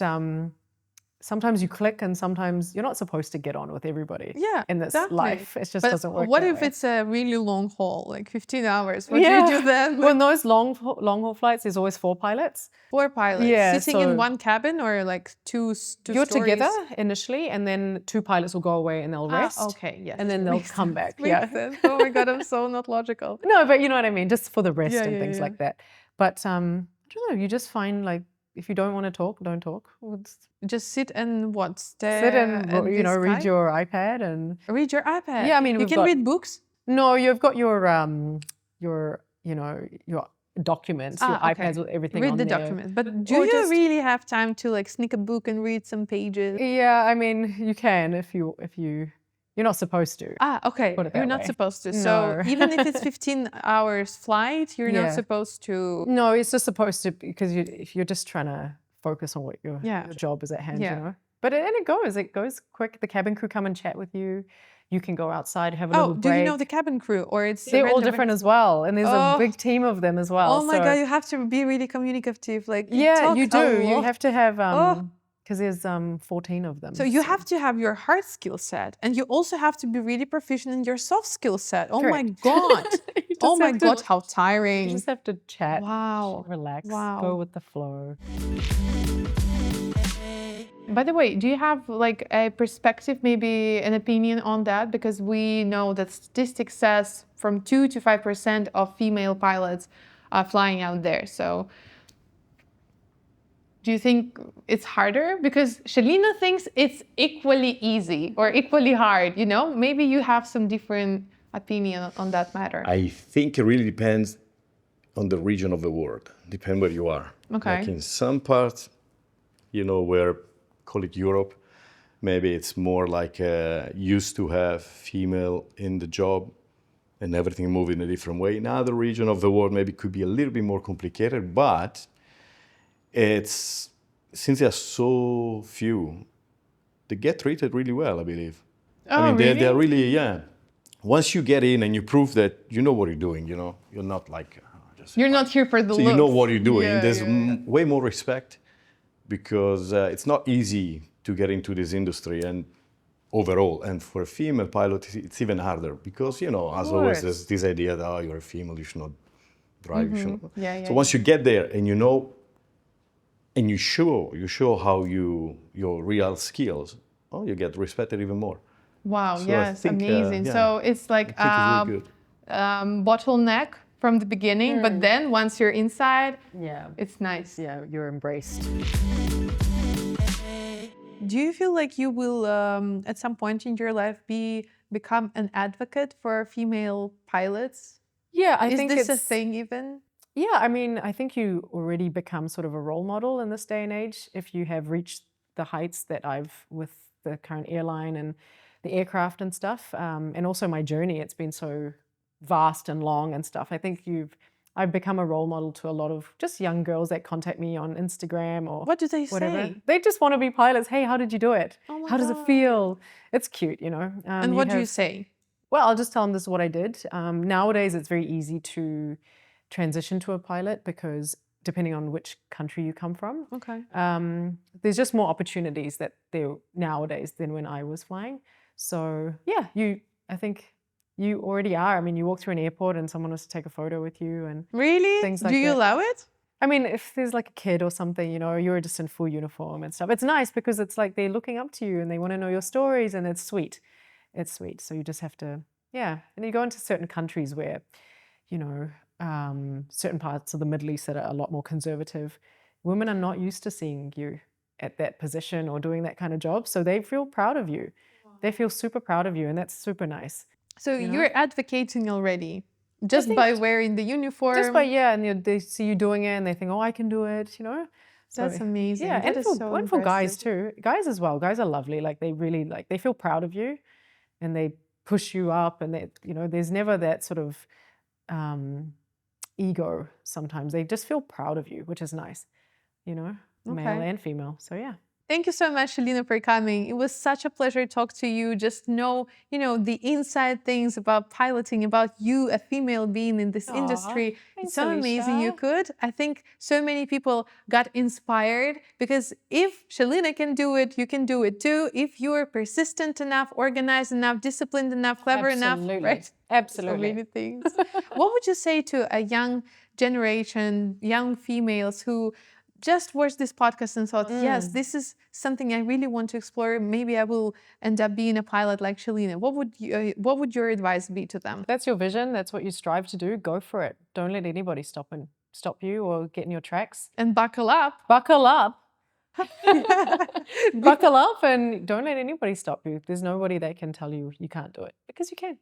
sometimes you click, and sometimes you're not supposed to get on with everybody. Yeah, in this exactly. life, it just But doesn't work. what that if way. it's a really long haul, like 15 hours? What do Yeah. you do then? Well, in those long haul flights, there's always 4 pilots. 4 pilots Yeah, sitting in so- one cabin or like two You're stories? together initially, and then 2 pilots will go away and they'll rest. Okay, yes. and then they'll Makes come sense, back, makes yeah. sense. Oh my God, I'm so not logical. No, but you know what I mean, just for the rest Yeah, and yeah, things yeah. like that. But I don't know, you just find like if you don't want to talk, don't talk. Just sit and what? Stare Sit and at you the know read sky? your iPad and Read your iPad. Yeah, I mean, you we've can got- read books. no, you've got your you know your documents, your okay. iPads with everything Read on the there. documents. But do Or you just- really have time to like sneak a book and read some pages? Yeah, I mean you can if you're not supposed to. Okay. Put it You're that not way. supposed to. So No. even if it's 15 hours flight, you're not Yeah. supposed to. No, it's just supposed to because if you're just trying to focus on what your Yeah. job is at hand, Yeah. you know. But it goes quick. The cabin crew come and chat with you. You can go outside, have a little Oh, break. do you know the cabin crew, or it's They're all random? different as well, and there's a Oh. big team of them as well. Oh my so- God, you have to be really communicative. Like, Yeah, talk you a do. You lot. have to have Oh. because there's 14 of them. So you have to have your hard skill set, and you also have to be really proficient in your soft skill set. Oh my Correct. God. You just Oh my have to- God, how You tiring. just have to chat, Wow. relax, Wow. go with the flow. By the way, do you have like a perspective, maybe an opinion on that? Because we know that statistics says from 2 to 5% of female pilots are flying out there. So do you think it's harder? Because Shelina thinks it's equally easy or equally hard, you know? Maybe you have some different opinion on that matter. I think it really depends on the region of the world, depend where you are. Okay. Like in some parts, you know, where, call it Europe, maybe it's more like used to have female in the job and everything move in a different way. In other region of the world, maybe it could be a little bit more complicated, but it's, since there are so few, they get treated really well, I believe. Oh, I mean, really? they're really, yeah. Once you get in and you prove that you know what you're doing, you know, you're not like, just. You're not here for the So you know looks. what you're doing. Yeah, There's yeah, yeah. way more respect because it's not easy to get into this industry and overall. And for a female pilot, it's even harder because, you know, as always, there's this idea that, oh, you're a female, you should not drive. You should not. Yeah, yeah, So once you get there and you know, and you show how your real skills, oh, you get respected even more. Wow, So I yes, think, amazing. yeah, So it's like I think it's really good. bottleneck from the beginning, but then once you're inside, Yeah, it's nice. yeah, you're embraced. Do you feel like you will, at some point in your life, become an advocate for female pilots? Yeah, I Is think this a it's thing even? Yeah, I mean, I think you already become sort of a role model in this day and age if you have reached the heights that I've with the current airline and the aircraft and stuff. And also my journey, it's been so vast and long and stuff. I think I've become a role model to a lot of just young girls that contact me on Instagram or What do they whatever. say? They just want to be pilots. Hey, how did you do it? Oh my How does it God. feel? It's cute, you know. And what do you have- say? Well, I'll just tell them this is what I did. Nowadays, it's very easy to transition to a pilot because depending on which country you come from, Okay. there's just more opportunities that there nowadays than when I was flying. So yeah, I think you already are. I mean, you walk through an airport and someone wants to take a photo with you and Really? Things like do you that. allow it? I mean, if there's like a kid or something, you know, you're just in full uniform and stuff. It's nice because it's like they're looking up to you and they want to know your stories and it's sweet. It's sweet. So you just have to, yeah. And you go into certain countries where, you know, certain parts of the Middle East that are a lot more conservative. Women are not used to seeing you at that position or doing that kind of job. So they feel proud of you. They feel super proud of you and that's super nice. So You know? you're advocating already just think by wearing the uniform. Just by, yeah, and they see you doing it and they think, oh, I can do it, you know? So, That's amazing. yeah, That and is so and for guys impressive. too. Guys as well. Guys are lovely. Like they really they feel proud of you and they push you up and they, you know, there's never that sort of ego sometimes. They just feel proud of you, which is nice, you know, male Okay. and female. So yeah. Thank you so much, Shelina, for coming. It was such a pleasure to talk to you. Just know, you know, the inside things about piloting, about you, a female being in this Aw, industry. thanks, It's so amazing you Alicia. could. I think so many people got inspired because if Shelina can do it, you can do it too. If you're persistent enough, organized enough, disciplined enough, clever enough, Absolutely. right? So Absolutely. many things. What would you say to a young generation, young females who just watched this podcast and thought, yes, this is something I really want to explore. Maybe I will end up being a pilot like Shelina. What would your advice be to them? That's your vision. That's what you strive to do. Go for it. Don't let anybody stop you or get in your tracks. And buckle up. Buckle up. Buckle up and don't let anybody stop you. There's nobody that can tell you you can't do it because you can.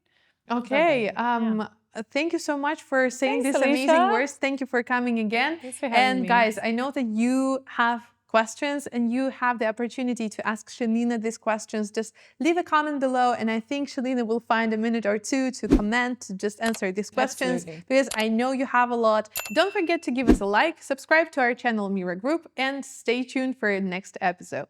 Okay. Yeah. Thank you so much for saying Thanks, these amazing Alicia. words. Thank you for coming again. Thanks for having And me. guys, I know that you have questions and you have the opportunity to ask Shelina these questions. Just leave a comment below and I think Shelina will find a minute or two to comment, to just answer these questions Absolutely. because I know you have a lot. Don't forget to give us a like, subscribe to our channel MIRA Group and stay tuned for the next episode.